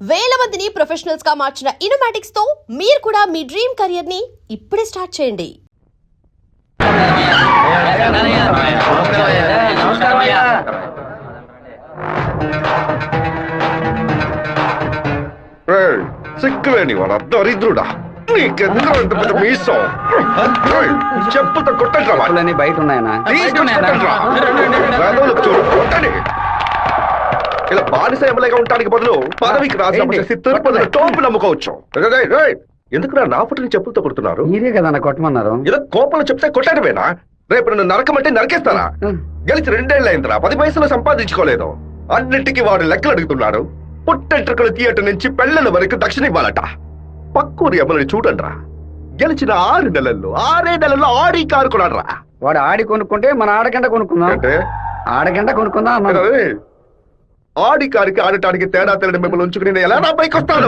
వేల మందిని ప్రొఫెషనల్స్ గా మార్చిన ఇనోమాటిక్స్ తో మీరు కూడా మీ డ్రీమ్ కెరియర్ ని ఇప్పుడే స్టార్ట్ చేయండి. సిగ్గులేని వాడు దరిద్రుడా, నీకెందుకు ఇంత పెద్ద మీసం? చెప్పుతో కొట్టండి, బయట ఉన్నాయనా? కొట్టండి. ఇలా బానిస ఎమ్మెల్యేగా ఉండడానికి బదులు పదవికి రాజీనామా చేసి తిరుపతిలో టోపు నమ్ముకోవచ్చు. ఎందుకు నా ఫోటోని చెప్పులతో కొడుతున్నారు? మీరే కదా కొట్టమన్నారు. ఏదో కోపంలో చెప్తే కొట్టడమేనా? రేపు నన్ను నరకమంటే నరకేస్తారా? గెలిచి 2 ఏళ్ళు అయిందిరా, 10 పైసలు సంపాదించుకోలేదు. అన్నింటికి వాడు లెక్కలు అడుగుతున్నాడు. పుట్టెంట్రుకలు థియేటర్ నుంచి పెళ్లల వరకు దక్షిణ ఇవ్వాలట. పక్కూరి ఎమ్మెల్యే చూడండిరా, గెలిచిన 6 నెలల్లో ఆడి కారు కొన్నాడు రా. వాడు ఆడి కొనుక్కుంటే మన ఆడగంట కొనుక్కుందాం. అంటే ఆడగంట కొనుక్కుందాం అన్నాడు. ఆడి కారికి ఆడటానికి తేడా తెలియని మిమ్మల్ని ఉంచుకుని నేను ఎలా నా పైకి వస్తాను?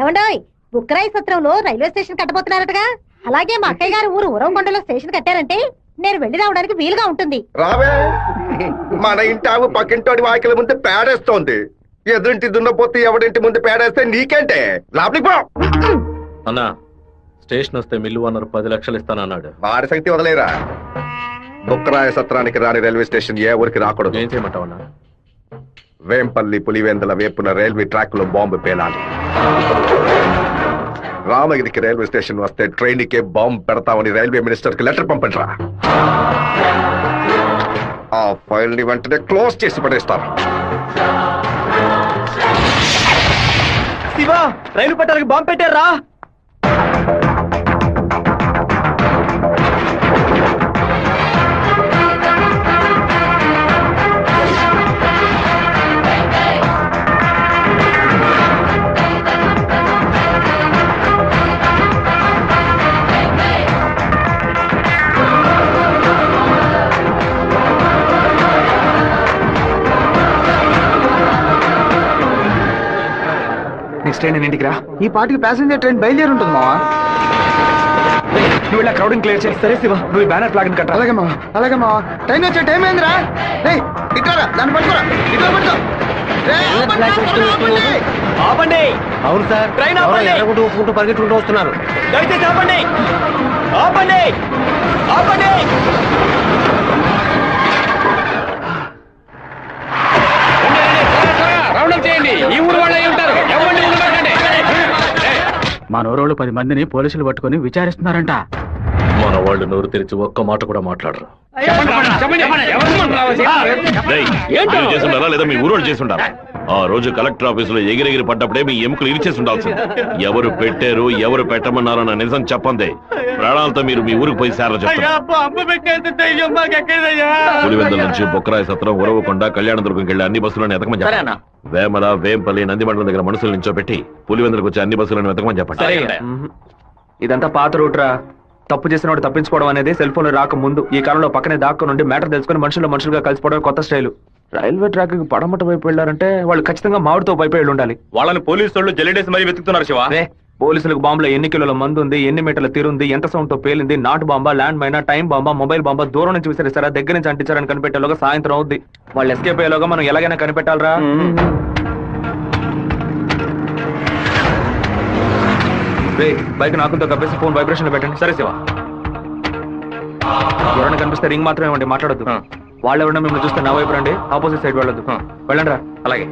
ఏమండోయ్, బుక్కరాయి సత్రంలో రైల్వే స్టేషన్ కట్టబోతున్నారటగా. అలాగే మా అక్కయ్య గారు ఊరు ఉరవకొండలో స్టేషన్ కట్టారంటే నేను వెళ్లి రావడానికి వీలుగా ఉంటుంది. రావే, మన ఇంటి ఆవు పక్కింటోడి వాకిల ముందు పేడేస్తోంది. ఎదురింటి దున్నపోతే ఎవడింటి ముందు పేడేస్తే నీకేంటే? లోపలికి పో. అన్నా, స్టేషన్ వస్తే మిల్లు అన్నారు 10 లక్షలు ఇస్తానన్నాడు. వాడి సంగతి వదిలేరా. బుక్కరాయ సత్రానికి రాని రైల్వే స్టేషన్ ఏ ఊరికి రాకూడదు. ఏం చేయమంటావు అన్నా? వేంపల్లి పులివెందుల వేపున రైల్వే ట్రాక్ లో బాంబు పేలాలి. రామగిరికి రైల్వే స్టేషన్ వస్తే ట్రైన్ కే బాంబు పెడతామని రైల్వే మినిస్టర్ కి లెటర్ పంపండిరా. ఆ ఫైల్ ని వెంటనే క్లోజ్ చేసి పడేస్తారు. శివా, రైలు పట్టాలకు బాంబు పెట్టారా? నెక్స్ట్ ట్రైన్ ఇంటికి రా. ఈ పాటికి ప్యాసింజర్ ట్రైన్ బయలుదేరి ఉంటుంది మావా. నువ్వు ఇలా క్రౌడింగ్ క్లియర్ చేయి. సరే శివ, నువ్వు బ్యానర్ ఫ్లాగ్ కట్ట. అలాగే మావా, అలాగే మావా. ట్రైన్ వచ్చే టైం ఏందిరా? ఇట్లా దాన్ని పట్టుకోరా, ఇట్లా పట్టుకో. ఆపండి. అవును సార్, ట్రైన్ ఆపండి. పరిగెట్టుకుంటూ వస్తున్నారు. దయచేసి ఆపండి, ఆపండి, ఆపండి. ఈ ఊరు వాళ్ళు అయి ఉంటారు. మా నోరోళ్ళు 10 మందిని పోలీసులు పట్టుకుని విచారిస్తున్నారంట. మన వాళ్ళు నోరు తెరిచి ఒక్క మాట కూడా మాట్లాడరు. లేదా మీ ఊరోళ్ళు చేసి ఉండాలి. ఆ రోజు కలెక్టర్ ఆఫీసులో ఎగిరెగిరి పడ్డప్పుడే మీ ఎముకలు ఇరిచేసి ఉండాల్సింది. ఎవరు పెట్టారు, ఎవరు పెట్టమన్నారన్న నిజం చెప్పండి. ప్రాణాలతో మీరు మీ ఊరికి పోయి సేర చెప్తారు. పులివెందుల నుంచి బొక్కరాయ సత్రం, ఉరవకొండ, కళ్యాణదుర్గంకి వెళ్ళి అన్ని బస్సులను ఎతకమని చెప్పండి. వేమల, వేంపల్లి, నందిమండలం దగ్గర మనుషులు నించోబెట్టి పులివెందులకు వచ్చి అన్ని బస్సులను వెతకమని చెప్పండి. ఇదంతా పాత రూట్ రా. తప్పు చేసిన వాడు తప్పించుకోవడం అనేది సెల్ ఫోన్ రాక ముందు. ఈ కాలంలో పక్కనే దాక్కు నుండి మ్యాటర్ తెలుసుకుని మనుషులుగా కలిసిపోవడం కొత్త స్టైల్. రైల్వే ట్రాక్ కి పడమట వైపు వెళ్ళారంటే వాళ్ళు ఖచ్చితంగా మామిడితో వైపు వెళ్ళి ఉండాలి. వాళ్ళని పోలీసులు జల్లెడేసి మరీ వెతుకుతున్నారు శివ. పోలీసులకు బాంబులో ఎన్ని కిలోల మందు ఉంది, ఎన్ని మీటర్ల తీరుంది, ఎంత సౌండ్ తో పేలింది, నాటు బాంబా, ల్యాండ్ మైనా, టైం బాంబా, మొబైల్ బాంబా, దూరం నుంచి విసిరిస్తారా, దగ్గర నుంచి అంటించారని కనిపెట్టేలోగా సాయంత్రం అవుద్ది. వాళ్ళు ఎస్కేప్ అయ్యేలోగా మనం ఎలాగైనా కనిపెట్టాలరా. బైక్ నాకుతో కప్పేసి ఫోన్ వైబ్రేషన్ పెట్టండి. సరే శివ. ఎవరైనా కనిపిస్తే రింగ్ మాత్రమే ఇవ్వండి, మాట్లాడొద్దు. వాళ్ళు ఎవరైనా మిమ్మల్ని చూస్తే నా వైపు రండి, ఆపోజిట్ సైడ్ వెళ్ళొద్దు. వెళ్ళండి రా. అలాగే.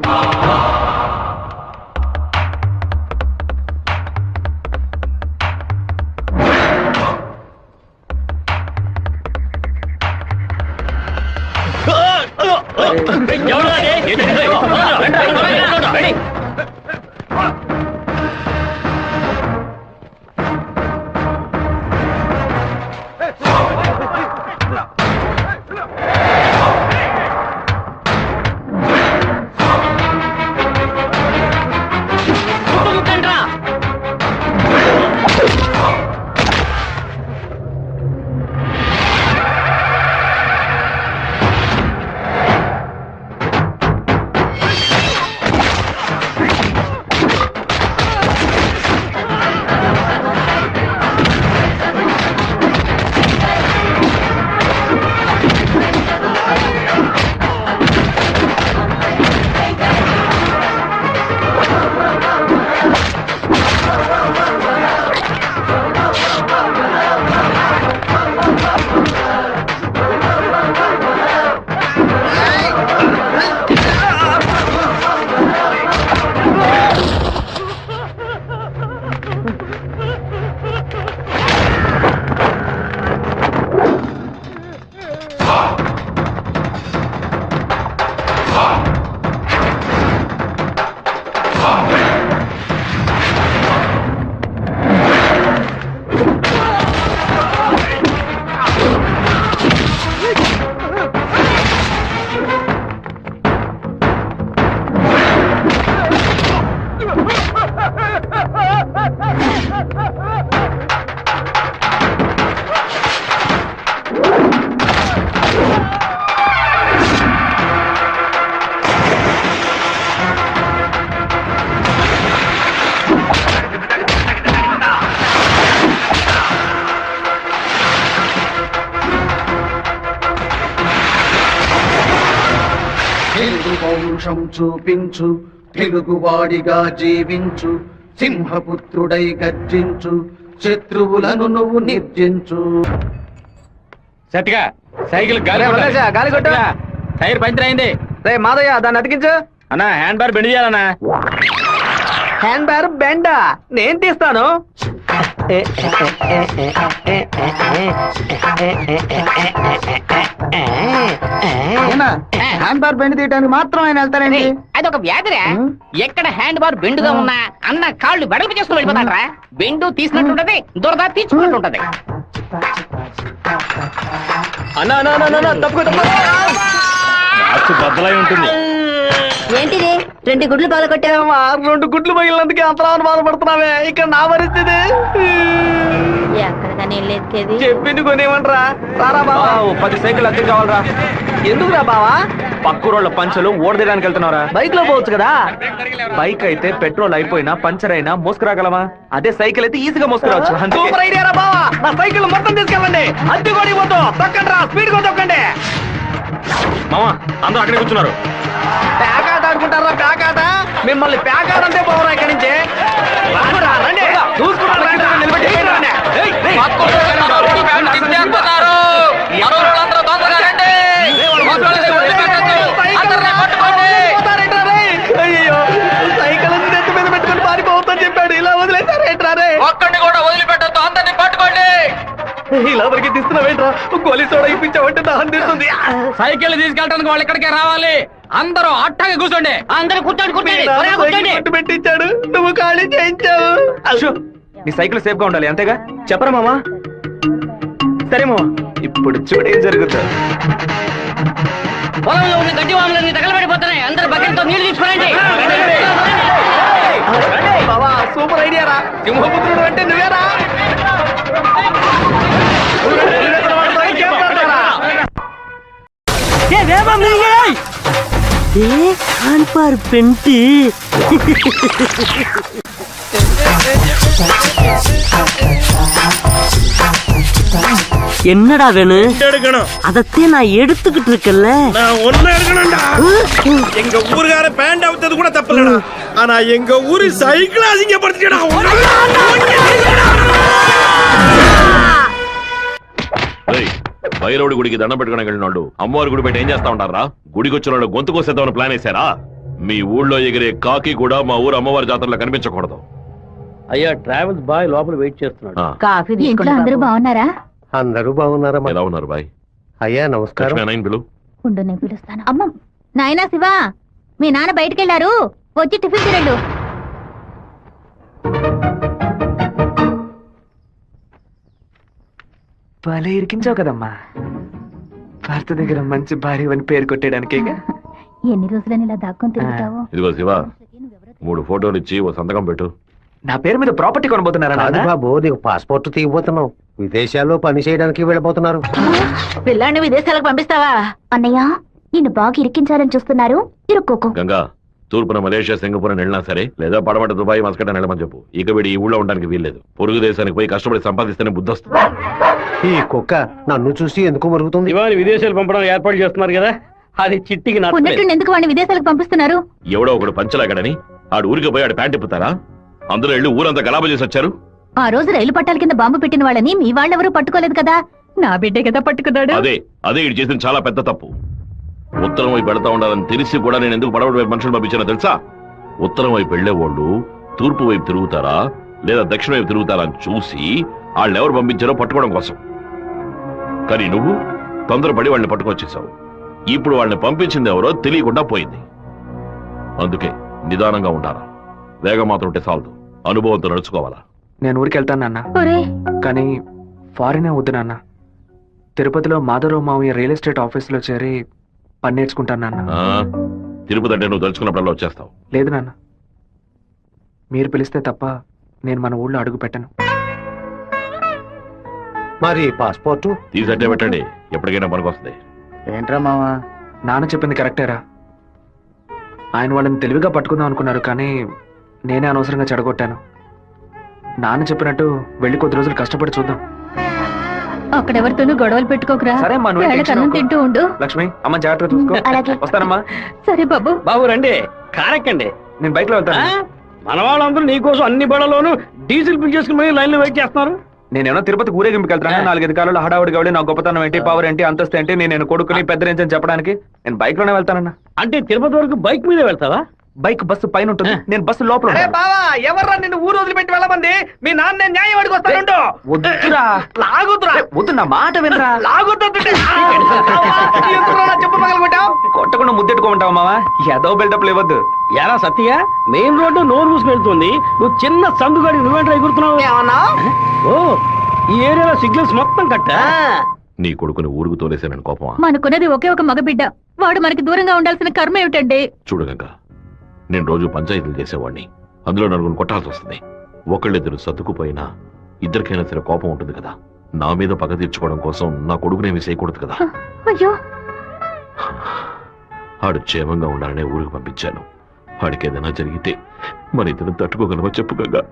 పౌరుషం చూపించు తెలుగువాడిగా జీవించు సింహపుత్రుడై గర్జించు శత్రువులను నువ్వు నిర్జించు. సత్తిగా సైకిల్ గాలి కొట్టు. టైర్ పంచర్ అయింది. రే మాదయ్య దాన్ని అతికించు. అన్నా హ్యాండ్ బార్ బెండ్ చేయాలన్నా. హ్యాండ్ బ్యార్ బెండా నేను తీస్తాను. హ్యాండ్ బార్ బెండ్ తీయడానికి మాత్రం ఆయన వెళ్తారండి. అదొక వ్యాధిరా. ఎక్కడ హ్యాండ్ బార్ బెండుగా ఉన్నా అన్న కాళ్ళు వెడల్పు చేసుకుని వెళ్ళిపోతాడరా. బెండు తీసినట్టుంటది, దురద తీర్చుకున్నట్టుంటది. అన్నా తప్పుకో బద్దలై ఉంటుంది. ఏంటిది 2 గుడ్లు పగలగొట్టావా? 2 గుడ్లు పగిలినందుకే అంతరాన్ని బాధపడుతున్నావే. ఇక్కడ నా పరిస్థితి ఎక్కడికని వెళ్ళేది? చెప్పింది కొనేమంటరా? రారా బావా, 10 సైకిల్ అద్దెకి కావాలరా. ఎందుకురా బావా? పక్కూరోళ్ళ పంచలు ఓడదీయడానికి వెళ్తున్నారా? బైక్ లో పోవచ్చు కదా. బైక్ అయితే పెట్రోల్ అయిపోయినా పంచర్ అయినా మోసుకురాగలమా? అదే సైకిల్ అయితే ఈజీగా మోసుకురావచ్చు. సూపర్ ఐడియా రా బావా. నా సైకిల్ మొత్తం తీసుకెళ్ళండి. అద్దె కూడా ఇవ్వద్దు. తొక్కండి రా, స్పీడ్ గా తొక్కండి. మామా అందరూ అక్కడే కూర్చున్నారు. ప్యాకాట ఆడుకుంటారా? ప్యాకాట మిమ్మల్ని ప్యాకాట అంతే పోవరా ఇక్కడి నుంచి. రారా, రండి. చూసుకున్నారా? రండి, నిలబడి రండి. ఏయ్, ఏయ్. అయ్యో, సైకిల్ నెత్తి మీద పెట్టుకుని పారిపోవద్దని చెప్పాడు. ఇలా వదిలేసారేంట్రా రే? ఒక్కడిని కూడా వదిలిపెట్టద్దు, అందరిని పట్టుకోండి. ఇలా వరకు తీస్తున్నావేంట్రా? గోలీ సోడా ఇప్పించావంటే దాహం తీస్తుంది. సైకిల్ తీసుకెళ్ళడానికి వాళ్ళు ఇక్కడికే రావాలి. అందరూ అట్టగా కూర్చోండి. అందరూ కూర్చోండి, కూర్చోండి, నా త్వరగా సైకిల్ కూర్చోండి. పట్టు పెట్టించాడు, నువ్వు ఖాళీ చేయించావు. నీ సైకిల్ సేఫ్ గా ఉండాలి అంతేగా. చెప్పరా మామా? సరే మామా, ఇప్పుడు చూడు ఏం జరుగుతుంది. పొలంలో ఉన్న గడ్డి వాములన్నీ తగలబడిపోతున్నాయి. అందరూ బకెట్తో నీళ్లు తీసుకురండి. బావా, సూపర్ ఐడియా రా. సింహపుత్రుడు అంటే నువ్వేరా? என்னடா வேணும்? அதத்தே நான் எடுத்துக்கிட்டு இருக்கேன்ல. எங்க ஊருக்கார பேண்ட் அவுத்தது கூட தப்பு இல்லடா. ஆனா எங்க ஊரு சைக்கிள் அசிங்கப்படுத்திடா. భైరవుడి గుడికి దండం పెట్టుకుని వెళ్ళిన వాళ్ళు అమ్మవారి గుడి పెట్టి ఏం చేస్తా ఉంటారా? గుడికి వచ్చిన వాళ్ళు గొంతు కోసేద్దామని ప్లాన్ వేశారా? మీ ఊళ్ళో ఎగిరే కాకి కూడా మా ఊరు అమ్మవారి జాతరలో కనిపించకూడదు. అయ్యా ట్రావెల్స్ బాయ్ లోపల వెయిట్ చేస్తున్నాడు. కాఫీ తీసుకుంటా. అందరూ బాగున్నారా? అందరూ బాగున్నారమ్మా. ఎలా ఉన్నారు బాయ్? అయ్యా నమస్కారం. లక్ష్మీ పిలు. ఉండు, నేను పిలుస్తాను. అమ్మ, నాయనా శివ, మీ నాన్న బయటికెళ్లారు, వచ్చి టిఫిన్ తినండు. భలే ఇరికించావు కదమ్మా. భర్త దగ్గర మంచి భార్య అని పేరు కొట్టేయడానికి. ఎన్ని రోజులని ఇలా దాక్కొని తిరుగుతావు? ఇదిగో శివ, 3 ఫోటోలు ఇచ్చి ఓ సంతకం పెట్టు. నా పేరు మీద ప్రాపర్టీ కొనబోతున్నారా? కాదు బాబు, నీకు పాస్పోర్ట్ తీయబోతున్నావు. విదేశాల్లో పని చేయడానికి వెళ్ళబోతున్నారు. పిల్లాన్ని విదేశాలకు పంపిస్తావా? అన్నయ్య, నిన్ను బాగా ఇరికించాలని చూస్తున్నారు, ఇరుక్కోకు. గంగా, తూర్పున మలేషియా సింగపూర్ వెళ్ళినా సరే, లేదా పడమట దుబాయ్ మస్కట్ అని వెళ్ళమని చెప్పు. ఇక వీడి ఈ ఊళ్ళో ఉండడానికి వీల్లేదు. పొరుగు దేశానికి పోయి కష్టపడి సంపాదిస్తేనే బుద్ధి వస్తుంది. ఈ కుక్క నన్ను చూసి ఎందుకు మరుగుతుంది? ఇవాళ విదేశాలు పంపడం ఏర్పాటు చేస్తున్నారు కదా, అది చిట్టికి ఉన్నట్టుండి ఎందుకు వాడిని విదేశాలకు పంపిస్తున్నారు? ఎవడో ఒకడు పంచలాగడని ఆడు ఊరికి పోయి ఆడు ప్యాంట్ ఇప్పుతారా? అందులో వెళ్ళి ఊరంతా గలాబా చేసి వచ్చారు. ఆ రోజు రైలు పట్టాల కింద బాంబు పెట్టిన వాళ్ళని మీ వాళ్ళెవరూ పట్టుకోలేదు కదా. నా బిడ్డే కదా పట్టుకున్నాడు. అదే ఇటు చేసిన చాలా పెద్ద తప్పు. ఉత్తరం వైపు వెళ్తా ఉండాలని తెలిసి కూడా నేను ఎందుకు పడవడి వైపు మనుషులు పంపించానో తెలుసా? ఉత్తరం వైపు వెళ్లే వాళ్ళు తూర్పు వైపు తిరుగుతారా లేదా దక్షిణ వైపు తిరుగుతారా అని చూసి వాళ్ళు ఎవరు పంపించారో పట్టుకోవడం కోసం. కానీ నువ్వు తొందరపడి వాళ్ళని పట్టుకొచ్చేసావు. ఇప్పుడు వాళ్ళని పంపించింది ఎవరో తెలియకుండా పోయింది. అందుకే నిదానంగా ఉండాలా. వేగం మాత్రం ఉంటే చాలదు, అనుభవంతో నడుచుకోవాలా. నేను ఊరికి వెళ్తాను నాన్న, ఒరేయ్, కానీ ఫారినే వద్దు నాన్న. తిరుపతిలో మాధవరావు మావయ్య రియల్ ఎస్టేట్ ఆఫీసులో చేరి పని నేర్చుకుంటాను నాన్న. తిరుపతి అంటే నువ్వు తలుచుకున్నప్పుడల్లా వచ్చేస్తావు. లేదు నాన్న, మీరు పిలిస్తే తప్ప నేను మన ఊళ్ళో అడుగు పెట్టను. మరి పాస్పోర్ట్ తీసట్టే పెట్టండి, ఎప్పటికైనా పనికొస్తుంది. ఏంట్రా మావా? నాన్న చెప్పింది కరెక్టేరా. ఆయన వాళ్ళని తెలివిగా పట్టుకుందాం అనుకున్నారు, కానీ నేనే అనవసరంగా చెడగొట్టాను. నాన్న చెప్పినట్టు వెళ్ళి కొద్ది రోజులు కష్టపడి చూద్దాం. అక్కడెవరితోనూ గొడవలు పెట్టుకోకురా. సరే అమ్మా, నువ్వు వేళకి అన్నం తింటూ ఉండు. లక్ష్మి అమ్మ జాగ్రత్తగా చూసుకో. అలాగే. వస్తానమ్మా. సరే బాబు. బాబు రండి, కారెక్కండి. నేను బైక్ లో వెళ్తాను. మన వాళ్ళందరూ నీకోసం అన్ని బళ్ళలోనూ డీజిల్ ఫిల్ చేసుకుని లైన్ లో వెయిట్ చేస్తున్నారు. నేనేమో తిరుపతి ఊరేగింపుకి వెళ్తాను. 4-5 కాలంలో హడావుడి కాబట్టి నా గొప్పతనం ఏంటి, పవర్ ఏంటి, అంతస్తు ఏంటి, నేను కొడుకుని పెద్ద రేంజ్ అని చెప్పడానికి నేను బైక్ లోనే వెళ్తానన్నా. అంటే తిరుపతి వరకు బైక్ మీద వెళ్తావా? బైక్ బస్సు పైన ఉంటుంది, నేను బస్సు లోపల ఉంటాను. బావా ఎవర్రా నిన్ను ఊరు వదిలిపెట్టి వెళ్ళమంది? మీ నాన్న న్యాయం అడిగి వస్తానుండు. వద్దురా, లాగుతురా. వద్దు, నా మాట వినరా. చెప్పు పగలగొట్టావు. కొట్టకుండా ముద్దెట్టుకోమంటావా మావా? ఏదో బిల్డప్ ఇవ్వద్దు. ఎరా సత్య, మెయిన్ రోడ్డు నోరు మూసుకెళ్తుంది, నువ్వు చిన్న సందుగాడి నువ్వేంట్రా ఎగురుతున్నావు? ఓ, ఈ ఏరియాలో సిగ్నల్స్ మొత్తం కట్టా. నీ కొడుకుని ఊరుకు తోలేసానని కోపమా? మనకున్నది ఒకే ఒక మగబిడ్డ, వాడు మనకి దూరంగా ఉండాల్సిన కర్మ ఏమిటండి? చూడు గంగ, నేను రోజు పంచాయతీలు చేసేవాడిని, అందులో నలుగురు కొట్టాల్సి వస్తుంది. ఒకళ్ళిద్దరు సర్దుకుపోయినా ఇద్దరికైనా సరే కోపం ఉంటుంది కదా. నా మీద పగ తీర్చుకోవడం కోసం నా కొడుకునేమి చేయకూడదు కదా. అయ్యో, ఆడు క్షేమంగా ఉండాలనే ఊరికి పంపించాను. వాడికి ఏదైనా జరిగితే మన ఇద్దరు తట్టుకోగలవా చెప్పు గంగా?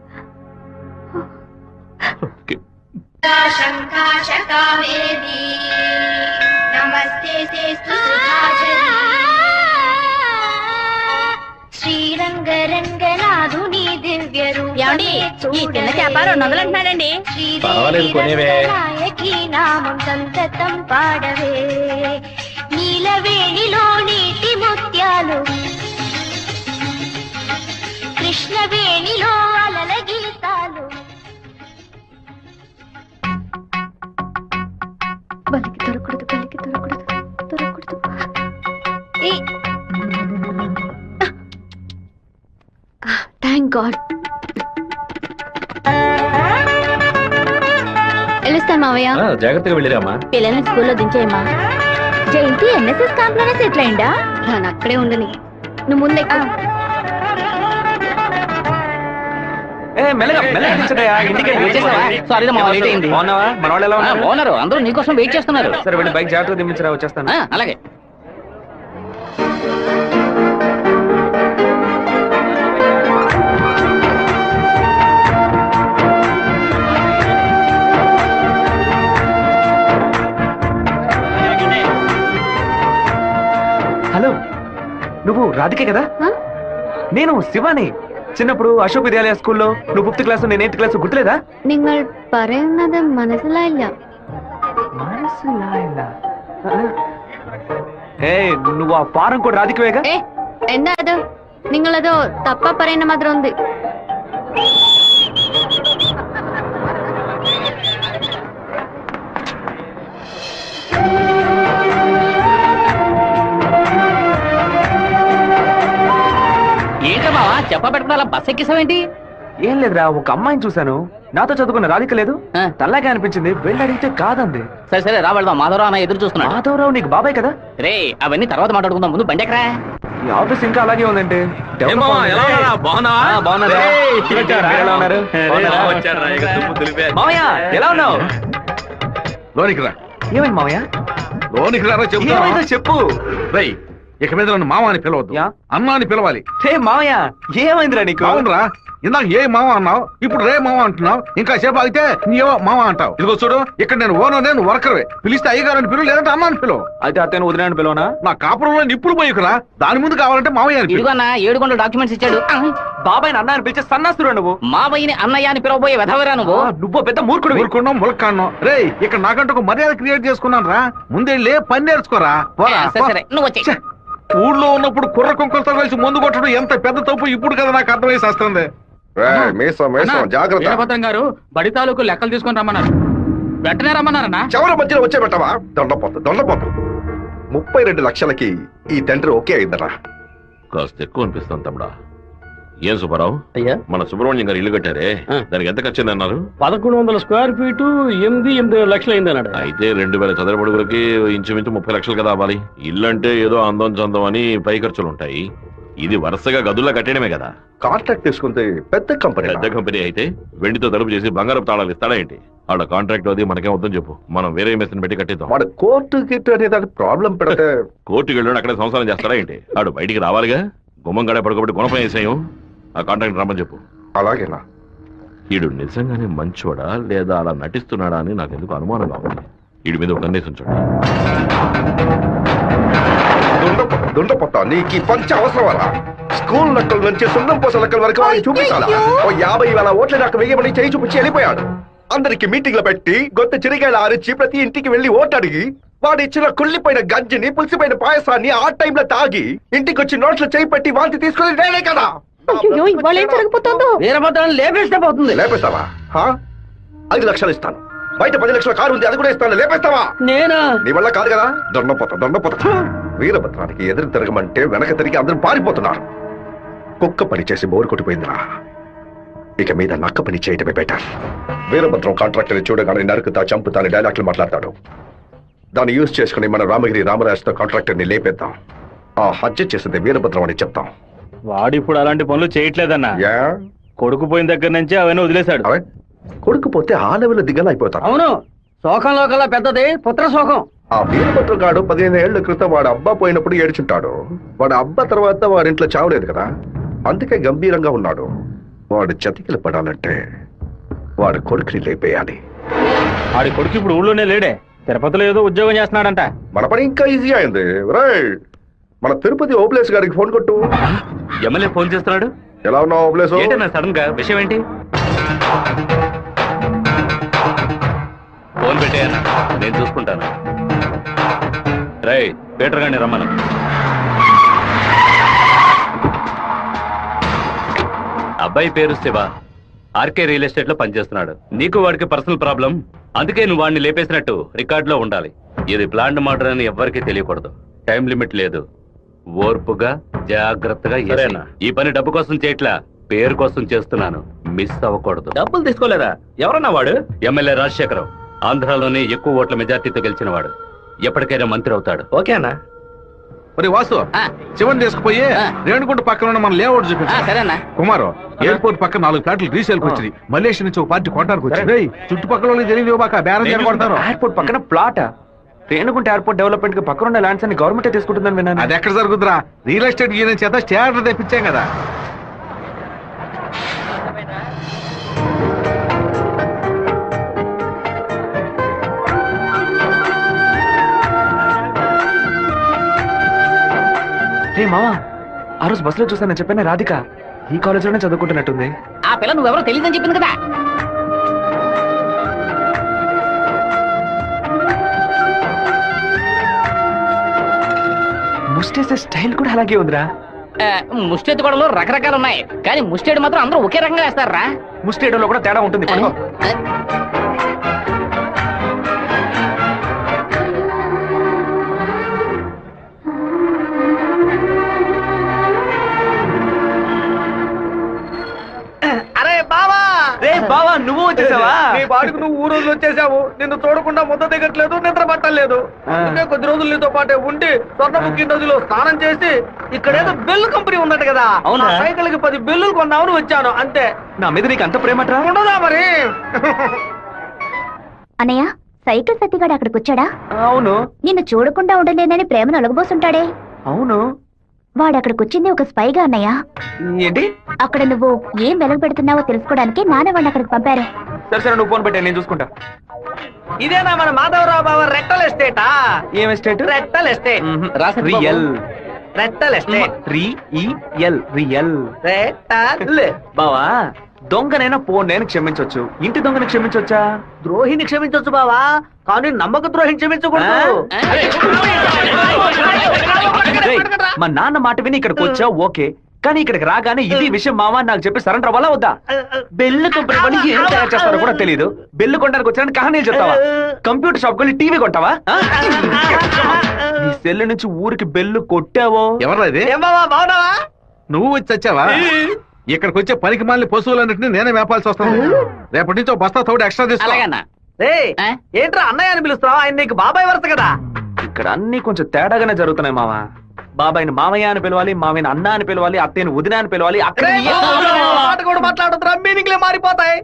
శ్రీరంగరంగనాథుని దివ్య ఏమండి, ఈ చిన్న చేప 200 అంటున్నాడండి. పర్వాలేదు, కొనేవే. నామం సంతతం పాడవే, నీలవేణిలో నీటి ముత్యాలు, కృష్ణవేణిలో అలల గీతాలు. బలికి దొరకూడదు, బలికి దొరకూడదు, దొరకూడదు. Thank God. వెళ్ళొస్తాను మావయ్య. జాగ్రత్తగా వెళ్ళిరామా. పిల్లల్ని స్కూల్లో దించేయమ్మా. జయంతి ఎన్ఎస్ఎస్ క్యాంప్ లోనే సెటిల్ అయిందా? నేను అక్కడే ఉండని, నువ్వు ముందే. మెల్లగా మెల్లగా దించదయ్యా, ఇంటికి వచ్చేసావా? సారీ మా లేట్ అయింది. బాగున్నావా? మన వాళ్ళు ఎలా ఉన్నారు? ఓనరు అందరూ నీకోసం వెయిట్ చేస్తున్నారు. సరే వెళ్ళి బైక్ జాగ్రత్తగా దింపించరా, వచ్చేస్తాను. అలాగే. హలో, నువ్వు రాధికే కదా? నేను శివాని. చిన్నప్పుడు అశోక్ విద్యాలయ స్కూల్లో నువ్వు 5th క్లాస్, నేను 8th క్లాస్, గుర్తులేదా? നിങ്ങൾ പറയുന്നത് മനസ്സിലായില്ല. నువ్వు ఆ ఫారం కూడా రాధికవేగా? എന്താ അത്? നിങ്ങളത് തപ്പ പറയുന്ന മാത്രം ഉണ്ട്. ఏంటో బావా చెప్పబెట్టకుండా అలా బస్ ఎక్కిసావేంటి? ఏం లేదురా, ఒక అమ్మాయిని చూశాను, నాతో చదువుకున్న రాధిక లేదు, తల్లాగా అనిపించింది, వెళ్ళి అడిగితే కాదంది. సరే సరే రా వెళ్దాం, మాధవరావు అన్న ఎదురు చూస్తున్నాడు. మాధవరావు నీకు బాబాయ్ కదా? రే అవన్నీ తర్వాత మాట్లాడుకుందాం, ముందు బండి ఎక్కరా. ఈ ఆఫీస్ ఇంకా అలాగే ఉందంటే. మామయ్య ఎలా ఉన్నావు? లోనికి రా. ఏమైంది మామయ్య? లోనికి రా ఏమైందో చెప్పు. రేయ్, ఇక మీద నన్ను మామ అని పిలవద్దు, అన్నా అని పిలవాలి. హే మామయ్య, ఏమైందిరా నీకు? అవునరా, ఇందాక ఏ మామ అన్నావు, ఇప్పుడు రే మామ అంటున్నావు, ఇంకా సేపు అయితే నీవో మామ అంటావు. ఇదిగో చూడు, ఇక్కడ నేను ఓనర్, నేను వర్కర్వే. పిలిస్తే అయ్యగారని పిలువు, లేదంటే అన్నా అని పిలువు. అయితే అత్తయ్య వదిలేని పిలవనా? నా కాపురంలో నిప్పుడు పోయికురా, దాని ముందు కావాలంటే మామయ్య అని పిలువు. ఇదిగో అన్న 7 గంటల డాక్యుమెంట్స్ ఇచ్చాడు. బాబాయ్ అన్న అని పిలిచే సన్నాసురా నువ్వు. మావయ్యని అన్నయ్య అని పిలవబోయే వెధవరా నువ్వు. నువ్వు పెద్ద మూర్ఖుడు. ఊరుకున్నాం, ములక్కాన్నాం. రే, ఇక్కడ నాకంటే ఒక మర్యాద క్రియేట్ చేసుకున్నాను రా, ముందే పని నేర్చుకోరా. సరే నువ్వు వచ్చే. ఊళ్ళో ఉన్నప్పుడు కుర్ర కుంకలతో కలిసి ముందు కొట్టడం ఎంత పెద్ద తప్పు ఇప్పుడు కదా నాకు అర్థమై వస్తుంది. జాగ్రత్త గారు బడి తాలూకు లెక్కలు తీసుకొని రమ్మన్నారు, వెంటనే రమ్మన్నారన్నా. చివరి మధ్యలో వచ్చే పెట్టవా? దొండపోతు 32 లక్షలకి ఈ తండ్రి ఓకే అయిందరా. కాస్త ఎక్కువ అనిపిస్తాను తమ్ముడా. ఏం సుబ్బారావు, అయ్యా మన సుబ్రహ్మణ్యం గారు ఇల్లు కట్టారే, దానికి ఎంత ఖర్చు అన్నారు? 1100 స్క్వేర్ ఫీటు 8 లక్షలు అయింది అన్నాడు. అయితే 2000 చదరపడుగులకి ఇంచుమించు 30 లక్షలు కదా అవ్వాలి. ఇల్లు అంటే ఏదో అందం చందం అని పై ఖర్చులు ఉంటాయి, ఇది వరుసగా గదుల్లో కట్టడమే కదా. కాంట్రాక్ట్ తీసుకుంటే పెద్ద కంపెనీ అయితే వెండితో తలుపు చేసి బంగారపు తాళాలు ఇస్తాడా ఏంటి? ఆడ కాంట్రాక్ట్ అది మనకేం వద్దని చెప్పు, మనం వేరే మెషిన్ పెట్టి కట్టిద్దాం. వాడు కోర్టు గిట్టు అనేది ప్రాబ్లం పెడితే కోర్టుకి వెళ్ళి అక్కడే సంసారం చేస్తాడా ఏంటి? ఆడు బయటికి రావాలిగా. గుమ్మం గడే పడుకోబట్టి గుణపం వేసాయం. ఆ కాంట్రాక్ట్ రమ్మని చెప్పు. అలాగేనా? ఈడు నిజంగానే మంచోడా లేదా అలా నటిస్తున్నాడా అని నాకు ఎందుకు అనుమానంగా ఉంది. వీడి మీద ఒక కన్నేసి ఉంచండి. దుండపోతా నీకు ఈ పంచ అవసరమా? స్కూల్ లెక్కల నుంచి సున్నం పోస లెక్కల వరకు వాడిని చూపించాలా? ఓ 50,000 ఓట్లు నాకు వెయ్యమని చేయి చూపించి వెళ్ళిపోయాడు. అందరికి మీటింగ్లు పెట్టి గొంతు చిరిగేలా అరిచి ప్రతి ఇంటికి వెళ్లి ఓటు అడిగి వాడు ఇచ్చిన కుళ్ళిపోయిన గంజిని పులిసిపోయిన పాయసాన్ని ఆ టైంలో తాగి ఇంటికి వచ్చి నోట్లో చేయి పెట్టి వాంతి తీసుకుని నేనే కదా. అయ్యో ఇవాళ ఏం జరగబోతోందో? వీరభద్రాన్ని లేపేస్తే పోతుంది. లేపేస్తావా? 5 లక్షలు ఇస్తాను. బయట 10 లక్షల కారు ఉంది, అది కూడా ఇస్తాను. లేపేస్తావా? నేనా? నీ వల్ల కాదు కదా. దొండపోతా. వీరభద్రానికి ఎదురు తిరగమంటే వెనక తిరిగి అందరూ పారిపోతున్నారు. కుక్క పని చేసి బోరు కొట్టిపోయిందిరా. ఇక మీద నక్క పని చేయటమే బెటర్. వీరభద్రం కాంట్రాక్టర్ చూడగానే నరుకుతా చంపుతా అని డైలాగ్లు మాట్లాడతాడు. దాన్ని యూజ్ చేసుకుని మన రామగిరి రామరాజుతో కాంట్రాక్టర్ ని లేపేద్దాం. ఆ హత్య చేసింది వీరభద్రం అని చెప్తాం. వాడిప్పుడు అలాంటి పనులు చేయట్లేదన్నా. కొడుకు పోయిన దగ్గర నుంచి అవన్నీ వదిలేశాడు. కొడుకు పోతే ఆ లెవెల్ దిగల అయిపోతాడు. అవును, శోకంలో కల్లా పెద్దది పుత్ర శోకం. ఆ వీరభద్రం గాడు 15 ఏళ్ల క్రితం వాడు అబ్బా పోయినప్పుడు ఏడ్చుంటాడు. వాడు అబ్బా తర్వాత వాడింట్లో చావలేదు కదా, అందుకే గంభీరంగా ఉన్నాడు. వాడు చతికిల పడాలంటే వాడు కొడుకుని లేపేయాలి. వాడి కొడుకు ఇప్పుడు ఊళ్ళోనే లేడే, తిరుపతిలో ఏదో ఉద్యోగం చేస్తున్నాడంట. మన పని ఇంకా ఈజీ అయింది. మన తిరుపతి ఓబ్లేస్ గారికి ఫోన్ కొట్టు. ఎమ్మెల్యే ఫోన్ చేస్తున్నాడు. ఎలా ఉన్నావు ఓబ్లేస్? సడన్ గా విషయం ఏంటి? ఫోన్ పెట్టేయన్నా, నేను చూసుకుంటాను. రై పీటర్ గారిని రమ్మను. అబ్బాయి పేరు శివ, ఆర్కే రియల్ ఎస్టేట్ లో పనిచేస్తున్నాడు. నీకు వాడికి పర్సనల్ ప్రాబ్లం, అందుకే నువ్వు వాడిని లేపేసినట్టు రికార్డులో ఉండాలి. ఇది ప్లాంట్ మర్డర్ అని ఎవ్వరికీ తెలియకూడదు. టైం లిమిట్ లేదు. ఓర్పుగా జాగ్రత్తగా. ఈ పని డబ్బు కోసం చేయట్లా, పేరు కోసం చేస్తున్నాను. మిస్ అవ్వకూడదు. డబ్బులు తీసుకోలేదా? ఎవరన్నా వాడు? ఎమ్మెల్యే రాజశేఖరం, ఆంధ్రాలోనే ఎక్కువ ఓట్ల మెజార్టీతో గెలిచిన వాడు. ఎప్పటికైనా మంత్రి అవుతాడు. ఓకేనా? మరి వాసు, శివన్ తీసుకుపోయి రేణుగుంట పక్కన ఉన్న మన లేఅవుట్ చూపించు. సరేనా? కుమారు, ఎయిర్పోర్ట్ పక్కన 4 ఫ్లాట్లు రీసేల్కి వచ్చింది. మలేషియా నుంచి ఒక పార్టీ కొట్టడానికి వచ్చింది. చుట్టుపక్కల వాళ్ళకి తెలియదు బాక బేరం చేయబడతారు. ఎయిర్పోర్ట్ పక్కన ప్లాట్. రేణుగుంట ఎయిర్పోర్ట్ డెవలప్మెంట్ కి పక్కన ఉన్న ల్యాండ్స్ అన్ని గవర్నమెంట్ తీసుకుంటుందని విన్నాను. అది ఎక్కడ జరుగుతురా? రియల్ ఎస్టేట్ యూనియన్ చేత స్టాండర్డ్ తెప్పించాం కదా. రే మావా, ఆ రోజు బస్సులో చూసాను చెప్పాను, రాధిక ఈ కాలేజ్ లోనే చదువుకుంటున్నట్టుంది. ఆ పిల్ల నువ్వెవరో తెలియదని చెప్పింది కదా. ముస్టేసే స్టైల్ కూడా అలాగే ఉందిరా. ముష్టెత్తు గొడవలు రకరకాలు ఉన్నాయి, కానీ ముష్టేడు మాత్రం అందరూ ఒకే రకంగా వేస్తారా? ముస్టేడోలో కూడా తేడా ఉంటుంది. అరే బావా! రే బావా, నువ్వు వచ్చేసావా? నీ పాటికి నువ్వు ఊరోజు వచ్చేసావు. నిన్ను చూడకుండా ముద్ద దిగట్లేదు, నిద్ర పట్టలేదు. అందుకే కొద్ది రోజులు నీతో పాటే ఉండి స్వర్ణముఖి నదిలో స్నానం చేసి ఇక్కడేదో బెల్లు కంపెనీ ఉన్నట్టు కదా, అవునా? సైకిల్ కి 10 బెల్లులు కొన్నామని వచ్చాను అంతే. నా మీద నీకు అంత ప్రేమట్రా? ఉండదా మరి? అన్నయ్య, సైకిల్ సత్తిగాడు అక్కడికి వచ్చాడా? అవును. నిన్ను చూడకుండా ఉండలేదని ప్రేమను అలగబోసుంటాడే. అవును. వాడు అక్కడికి వచ్చింది ఒక స్పైగా అన్నయ్య. ఏంటి? అక్కడ నువ్వు ఏం వెలుగు పెడుతున్నావో తెలుసుకోవడానికి నాన్న వాడిని అక్కడికి పంపారు. సరే సరే, నువ్వు ఫోన్ పెట్టా, నేను చూసుకుంటా. ఇదేనా మన మాధవరావు బావ రెట్టల్ ఎస్టేటా? ఏం ఎస్టేట్? రెట్టల్ ఎస్టేట్. రియల్. రెట్టల్ ఎస్టేట్. రియల్. రెట్టల్. బావా, దొంగనైనా పోనైనా క్షమించొచ్చు, ఇంటి దొంగని క్షమించొచ్చా? ద్రోహిని క్షమించొచ్చు బావా, కానీ నమ్మక ద్రోహిని క్షమించకూడదు. రేయ్, మా నాన్న మాట విని ఇక్కడికి వచ్చా ఓకే, కానీ ఇక్కడికి రాగానే ఇది విషయం మావా నాకు చెప్పి సరెండర్ అవ్వాలా వద్దా? బెల్లు కంపెనీ పని ఏం తయారు చేస్తారో కూడా తెలియదు. బెల్లు కొనడానికి వచ్చానని కహానీలు చెప్తావా? కంప్యూటర్ షాప్ కొని టీవీ కొంటావా? నీ సెల్ నుంచి ఊరికి బెల్లు కొట్టావో? ఎవరా ఇది? ఏం బావా, బావున్నావా? నువ్వు వచ్చి వచ్చావా? ఇక్కడికి వచ్చే పనికి మాలిన పశువులన్నింటినీ నేనే మేపాల్సి వస్తాను. రేపటి నుంచి బస్తా తోడు ఎక్స్ట్రా తీసుకో. ఏంట్రా అన్నయ్య అని పిలుస్తావా? ఆయన నీకు బాబాయ్ వరస కదా. ఇక్కడ అన్ని కొంచెం తేడాగానే జరుగుతున్నాయి మావా. బాబాయిని మామయ్య అని పిలవాలి, మామయ్యని అన్న అని పిలవాలి, అత్తయ్యని వదిన అని పిలవాలి. అక్కడ మాట కూడా మాట్లాడుతున్నా, మీనింగ్లే మారిపోతాయి.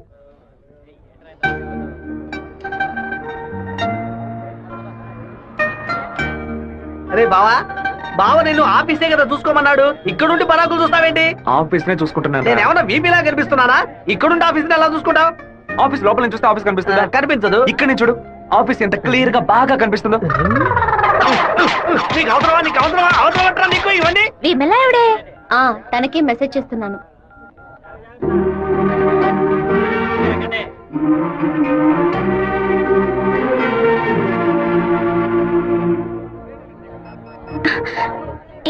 అరే బావా, బావ నేను ఆఫీసే కదా చూసుకోమన్నాడు, ఇక్కడుండి పరాకులు చూస్తావేంటి? ఆఫీస్ నే చూసుకుంటున్నాను. నేను ఏమన్నా వీపీలా కనిపిస్తున్నానా? ఇక్కడుండి ఆఫీస్ ఎలా చూసుకుంటావు? ఆఫీస్ లోపల నుంచి చూస్తే ఆఫీస్ కనిపిస్తుందా? కనిపించదు. ఇక్కడ నుంచి చూడు, ఆఫీస్ ఎంత క్లియర్ గా బాగా కనిపిస్తుందో. నీకు అవసరమా? నీకు ఇవన్నీ విమలా ఎవడే? తనకి మెసేజ్ చేస్తున్నాను.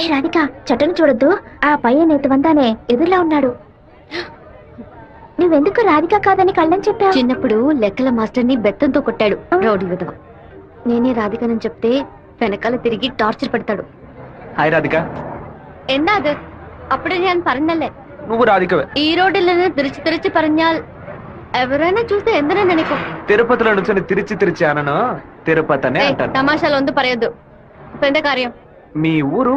ఏ రాధిక, చట్టను చూడొద్దు. ఆ పయ్య నేతవంతానే ఎదురులా ఉన్నాడు. నువ్వెందుకు రాధిక కాదని కళ్ళని చెప్పావు? చిన్నప్పుడు లెక్కల మాస్టర్ ని బెత్తంతో కొట్టాడు రౌడీ విధవ. నేనే రాధికనని చెప్తే వెనకాల తిరిగి టార్చర్ పెడతాడు. హాయ్ రాధిక. എന്നത് అప్పుడే నేను പറഞ്ഞല്ലേ నువ్వు రాధికవే. ఈ రోడ్డులను తిరిచి പറഞ്ഞാൽ ఎవరైనా చూస్తే ఎందరైనా నీకు తిరుపతిలో నుంచి తిరిచి అనను, తిరుపతి అనే అంటాను. తమాషాలు ఒందు പറയదు. పెద్ద కార్యం. మీ ఊరు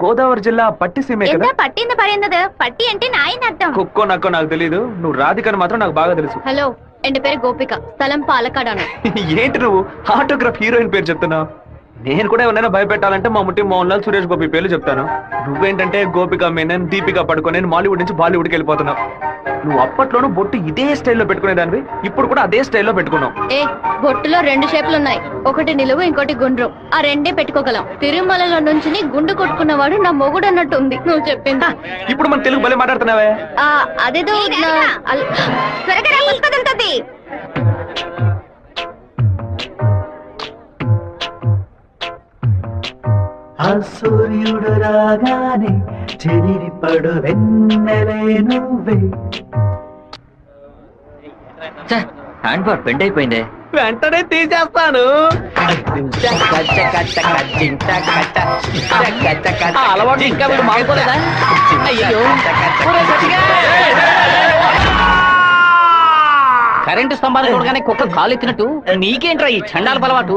గోదావరి జిల్లా పట్టిసీమే కదా? എന്താ പട്ടിന്ന് പറയുന്നത്? പട്ടി అంటే నాయన అర్థం. కుక్కో నక్కో నాకు తెలీదు, నువ్వు రాధికని మాత్రం నాకు బాగా తెలుసు. హలో, എന്റെ പേര് గోపిక, స్థలం పాలకాడాను. ఏంటి నువ్వు ఆటోగ్రాఫ్ హీరోయిన్ పేరు చెప్తున్నావు? నేను కూడా ఎవరైనా భయపెట్టాలంటే మా ముట్టి మోహన్ లాల్, సురేష్ గోపి పేర్లు చెప్తాను. నువ్వేంటంటే గోపిక మేనన్, దీపిక పడుకొని బాలీవుడ్ నుంచి బాలీవుడ్కి వెళ్ళిపోతున్నావు. నువ్వు అప్పట్లోనూ బొట్టు ఇదే స్టైల్లో పెట్టుకునేదానివి, ఇప్పుడు కూడా అదే స్టైల్లో పెట్టుకున్నావు. ఏ బొట్టులో 2 షేపులు ఉన్నాయి, ఒకటి నిలువు ఇంకోటి గుండ్రం. ఆ రెండే పెట్టుకోగలం. తిరుమలలో నుంచి గుండు కొట్టుకున్నవాడు నా మొగుడు అన్నట్టు ఉంది నువ్వు చెప్పింది. ఇప్పుడు మన తెలుగు భలే మాట్లాడుతున్నావే. అదేదో త్వరగా పుస్తకంతది. సూర్యుడు రాగానే చెదిరిపడు వెన్నెలే నువ్వే. హ్యాండ్ బార్ బెండ్ అయిపోయిందే. వెంటనే తీసేస్తాను. అలవాటు ఇంకా మీరు మారుకోలేదా? అయ్యో, కరెంటు స్తంభాలు చూడగానే కుక్క కాలు ఎత్తినట్టు నీకేంట్రా ఈ చండాల బలవాటు?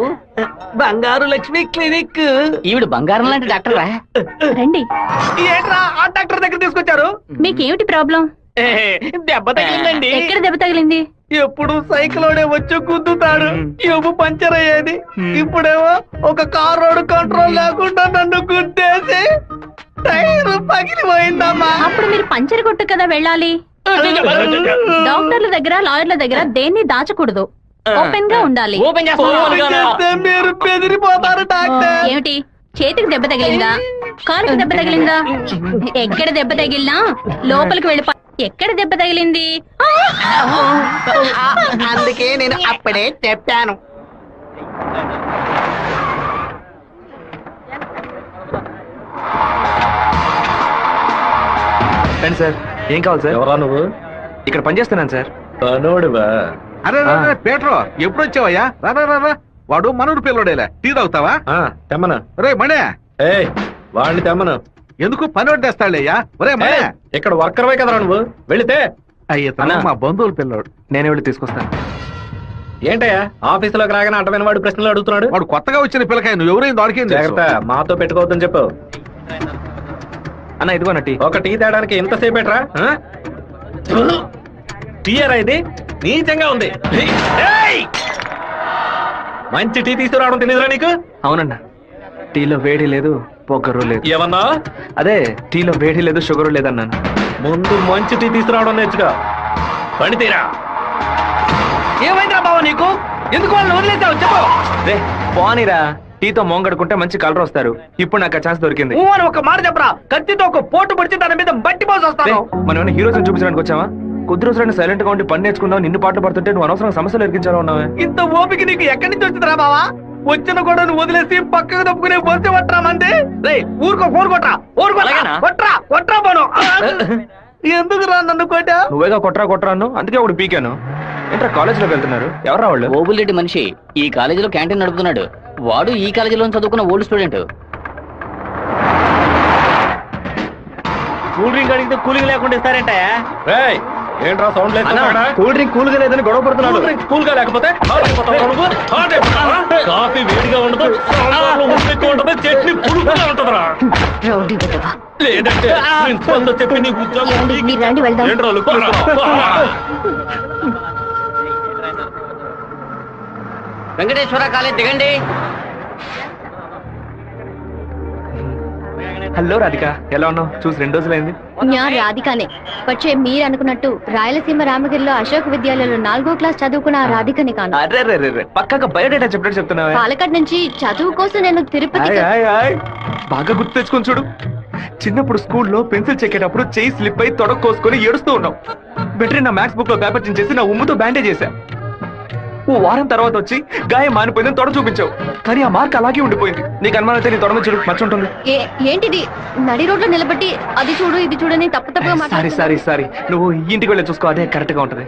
బంగారు లక్ష్మి క్లినిక్. ఈవిడ బంగారం లాంటి డాక్టర్ రా. రండి. ఏంట్రా ఆ డాక్టర్ దగ్గర తీసుకొచ్చారు? మీకేమిటి ప్రాబ్లం? దెబ్బ తగిలిందండి. ఎక్కడ దెబ్బ తగిలింది? ఎప్పుడు సైకిలోనే వచ్చి గుద్దుతాడు, ఎవ్వు పంచర్ అయ్యేది. ఇప్పుడేమో ఒక కార్ రోడ్ కంట్రోల్ లేకుండా నన్ను గుద్దేసి టైర్ పగిలిపోయిందమ్మా. అప్పుడు మీరు పంచర్ కొట్టు కదా వెళ్ళాలి. డాక్టర్ల దగ్గర, లాయర్ల దగ్గర దేన్ని దాచకూడదు, ఓపెన్ గా ఉండాలి. మీరు బెదిరిపోతారు డాక్టర్. ఏమిటి, చేతికి దెబ్బ తగిలిందా? కాలుకి దెబ్బ తగిలిందా? ఎక్కడ దెబ్బ తగిలినా లోపలికి వెళ్ళిపో. ఎక్కడ దెబ్బ తగిలింది? అందుకే నేను అప్పుడే చెప్పాను. రండి సార్. ఏం కావాలి సార్? ఎవరా నువ్వు? ఇక్కడ పనిచేస్తున్నాను సార్. పనోడివా? అరే పేట్రో, ఎప్పుడు వచ్చావయ్యా? రా, వాడు మనూరు పిల్లడేలే. టీ తాగుతావా? తెమ్మను. రే మణే, వాడిని తెమ్మను. ఎందుకు పనోడు తెస్తాడయ్యా? ఒరే మణే, ఇక్కడ వర్కర్వే కదరా నువ్వు, వెళితే. అయ్యా మా బంధువుల పిల్లోడు. నేనే వెళ్ళి తీసుకొస్తాను. ఏంటయ్యా ఆఫీసులోకి రాగానే అటమైన వాడు ప్రశ్నలు అడుగుతున్నాడు? వాడు కొత్తగా వచ్చిన పిల్లకాయ, నువ్వు ఎవరైనా వాడికి జాగ్రత్త, మాతో పెట్టుకోవద్దని చెప్పు. అన్న ఇదిగోన టీ. ఒక టీ తేడానికి ఎంతసేపు ఎట్రా? టీయరా ఇది? నీచంగా ఉంది. మంచి టీ తీసుకురావడం తెలియదురా నీకు? అవునన్నా, టీలో వేడి లేదు, పొగరు లేదు. ఏమన్నా? అదే టీలో వేడి లేదు, షుగరు లేదన్నాను. ముందు మంచి టీ తీసుకురావడం నేర్చుకో. పని తీరా. ఏమైందిరా బావ నీకు? ఎందుకు వాళ్ళని వదిలేసావు చెప్పు. రే పోనీరా, టీతో మోంగడుకుంటే మంచి కలర్ వస్తారు. ఇప్పుడు నాకు ఆ ఛాన్స్ దొరికింది. అని ఒక మాట చెప్పరా, కత్తితో ఒక పోటు పడిచి దాని మీద బట్టి పోసి వస్తాను. మనం హీరోస్ చూపించడానికి వచ్చావా? కొద్ది రోజులైనా సైలెంట్ గా ఉండి పని నేర్చుకుందాం, నిన్ను పాటలు పడుతుంటే నువ్వు అనవసరం సమస్యలు ఎరికించాలో ఉన్నావే. ఇంత ఓపిక నీకు ఎక్కడి నుంచి వచ్చిందిరా బావా? వచ్చిన కూడా నువ్వు వదిలేసి పక్కకు తప్పుకునే బొచ్చు పట్టరామంటే ఊరుకో. ఫోన్ కొట్రా పోను. ఎందుకు రా నన్ను కొట్టా? నువ్వేగా కొట్రా అన్ను, అందుకే ఒకటి పీకాను. ఏంట్రా కాలేజీలోకి వెళ్తున్నారు? ఎవరా వాళ్ళు? ఓబుల్రెడ్డి మనిషి ఈ కాలేజీలో క్యాంటీన్ నడుపుతున్నాడు. వాడు ఈ కాలేజీలో చదువుకున్న ఓల్డ్ స్టూడెంట్. కూల్ డ్రింక్ అడిగితే కూలింగ్ లేకుండా ఇస్తారంట. ఏంట్రా సౌండ్ లేదు? కూల్ డ్రింక్ కూల్ గా లేదని గొడవ పడుతున్నాడు. కూల్ గా లేకపోతే కాఫీ వేడిగా ఉండదు, ఉండదు, చట్నీ పులుపుగా ఉంటుందిరా. లేదంటే చెప్పి నీకు వెంకటేశ్వర కాలేజ్ దిగండి. హలో రాధిక ఎలా ఉన్నావు? చూసి 2 రోజులైంది. ഞാൻ రాధికనే. പക്ഷേ మీరు అనుకున్నట్టు రాయలసీమ రామగిరిలో అశోక్ విద్యాలయంలో 4వ క్లాస్ చదువుకున్న ఆ రాధికని కాను. అరే పక్కగా బయోడేటా చెప్పినట్టు చెప్తున్నావా? పాలకాడ్ నుంచి చదువు కోసం నేను తిరుపతి బాగా గుర్తు తెచ్చుకొని చూడు. చిన్నప్పుడు స్కూల్లో పెన్సిల్ చెక్కేటప్పుడు చెయ్యి స్లిప్ అయి తొడ కోసుకొని ఏడుస్తూ ఉన్నావు. బెటరీ నా మ్యాథ్స్ బుక్ లో పేపర్ చించేసి నా ఉమ్ముతో బ్యాండేజ్ చేశా. ఓ వారం తర్వాత వచ్చి గాయం మానిపోయిందని తొడ చూపించావు, కానీ ఆ మార్క్ అలాగే ఉండిపోయింది. నీకు అనుమానం అయితే నీ తొడ మీద చూడు, మచ్చ ఉంటుంది. ఏంటిది నడి రోడ్లో నిలబెట్టి అది చూడు ఇది చూడని తప్పుగా సారీ నువ్వు ఇంటికి వెళ్ళి చూసుకో, అదే కరెక్ట్ గా ఉంటది.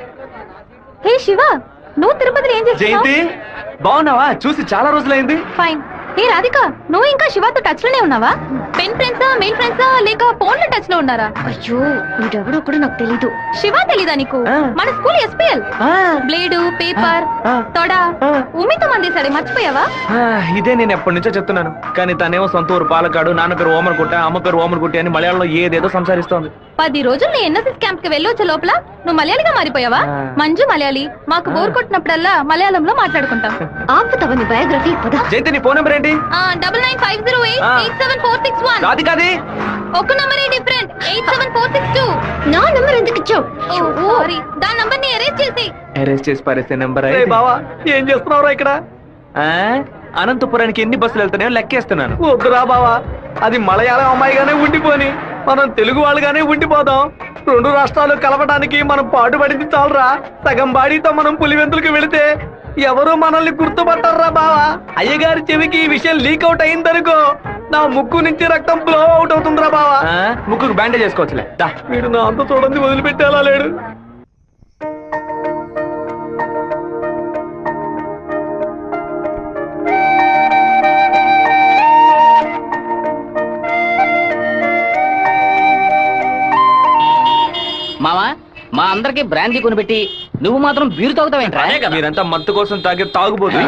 హే శివ, నువ్వు తిరుపతిలో ఏం చేస్తున్నావు? జయంతి బాగున్నావా? చూసి చాలా రోజులైంది. ఫైన్. హే రాధిక, నువ్వు ఇంకా శివతో టచ్ లోనే ఉన్నావా? పెన్ ఫ్రెండ్సా, మెయిల్ ఫ్రెండ్సా, లేక ఫోన్ లో టచ్ లో ఉన్నారా? అయ్యో వీడెవడో కూడా నాకు తెలీదు. శివ తెలీదా నీకు? మన స్కూల్ ఎస్పీఎల్ బ్లేడు, పేపర్, తొడ ఉమ్మితో మందేశాడు, మర్చిపోయావా? ఇదే నేను ఎప్పటి నుంచో చెప్తున్నాను, కానీ తనేమో సొంత ఊరు పాలకాడు, నాన్న పేరు ఓమర్గుట్ట, అమ్మ పేరు ఓమర్గుట్టి అని మలయాళంలో ఏదేదో సంసారిస్తోంది. 10 రోజులు నీ ఎన్ఎస్ఎస్ క్యాంప్ కి వెళ్ళొచ్చే లోపల నువ్వు మలయాళిగా మారిపోయావా? మంజు మలయాళి. మాకు బోర్ కొట్టినప్పుడల్లా మలయాళంలో మాట్లాడుకుంటాం. ఆపుతావా నీ బయోగ్రఫీ? జయంతి నీ ఫోన్ నెంబర్ ఏంటి? 9950887461. రాధికాది ఒక నంబరే డిఫరెంట్. 87462. నా నంబర్ ఎందుకు ఇచ్చావు? సారీ, దాని నంబర్ ని అరెస్ట్ చేసి పారేసే నెంబర్. బావా ఏం చేస్తున్నావురా ఇక్కడ? అనంతపురానికి ఎన్ని బస్సులు వెళ్తున్నాయో లెక్కేస్తున్నాను. వద్దురా బావా, అది మలయాళం అమ్మాయిగానే ఉండిపోని, మనం తెలుగు వాళ్ళుగానే ఉండిపోదాం. 2 రాష్ట్రాలు కలపడానికి మనం పాటుపడింది చాలరా. సగం బాడీతో మనం పులివెందులకు వెళితే ఎవరు మనల్ని గుర్తుపట్టారా బావా. అయ్యగారి చెవికి ఈ విషయం లీక్ అవుట్ అయిందనుకో, నా ముక్కు నుంచి రక్తం ఫ్లో అవుట్ అవుతుందిరా బావా. ముక్కుకు బ్యాండేజ్ చేసుకోవచ్చులే. వీడు నా అంత చూడండి వదిలిపెట్టేలా లేడు. మావా, మా అందరికి బ్రాందీ కొనిపెట్టి నువ్వు మాత్రం బీరు తాగుతావేంట్రా? మీరంతా మత్తు కోసం తాగే తాగుబోతు,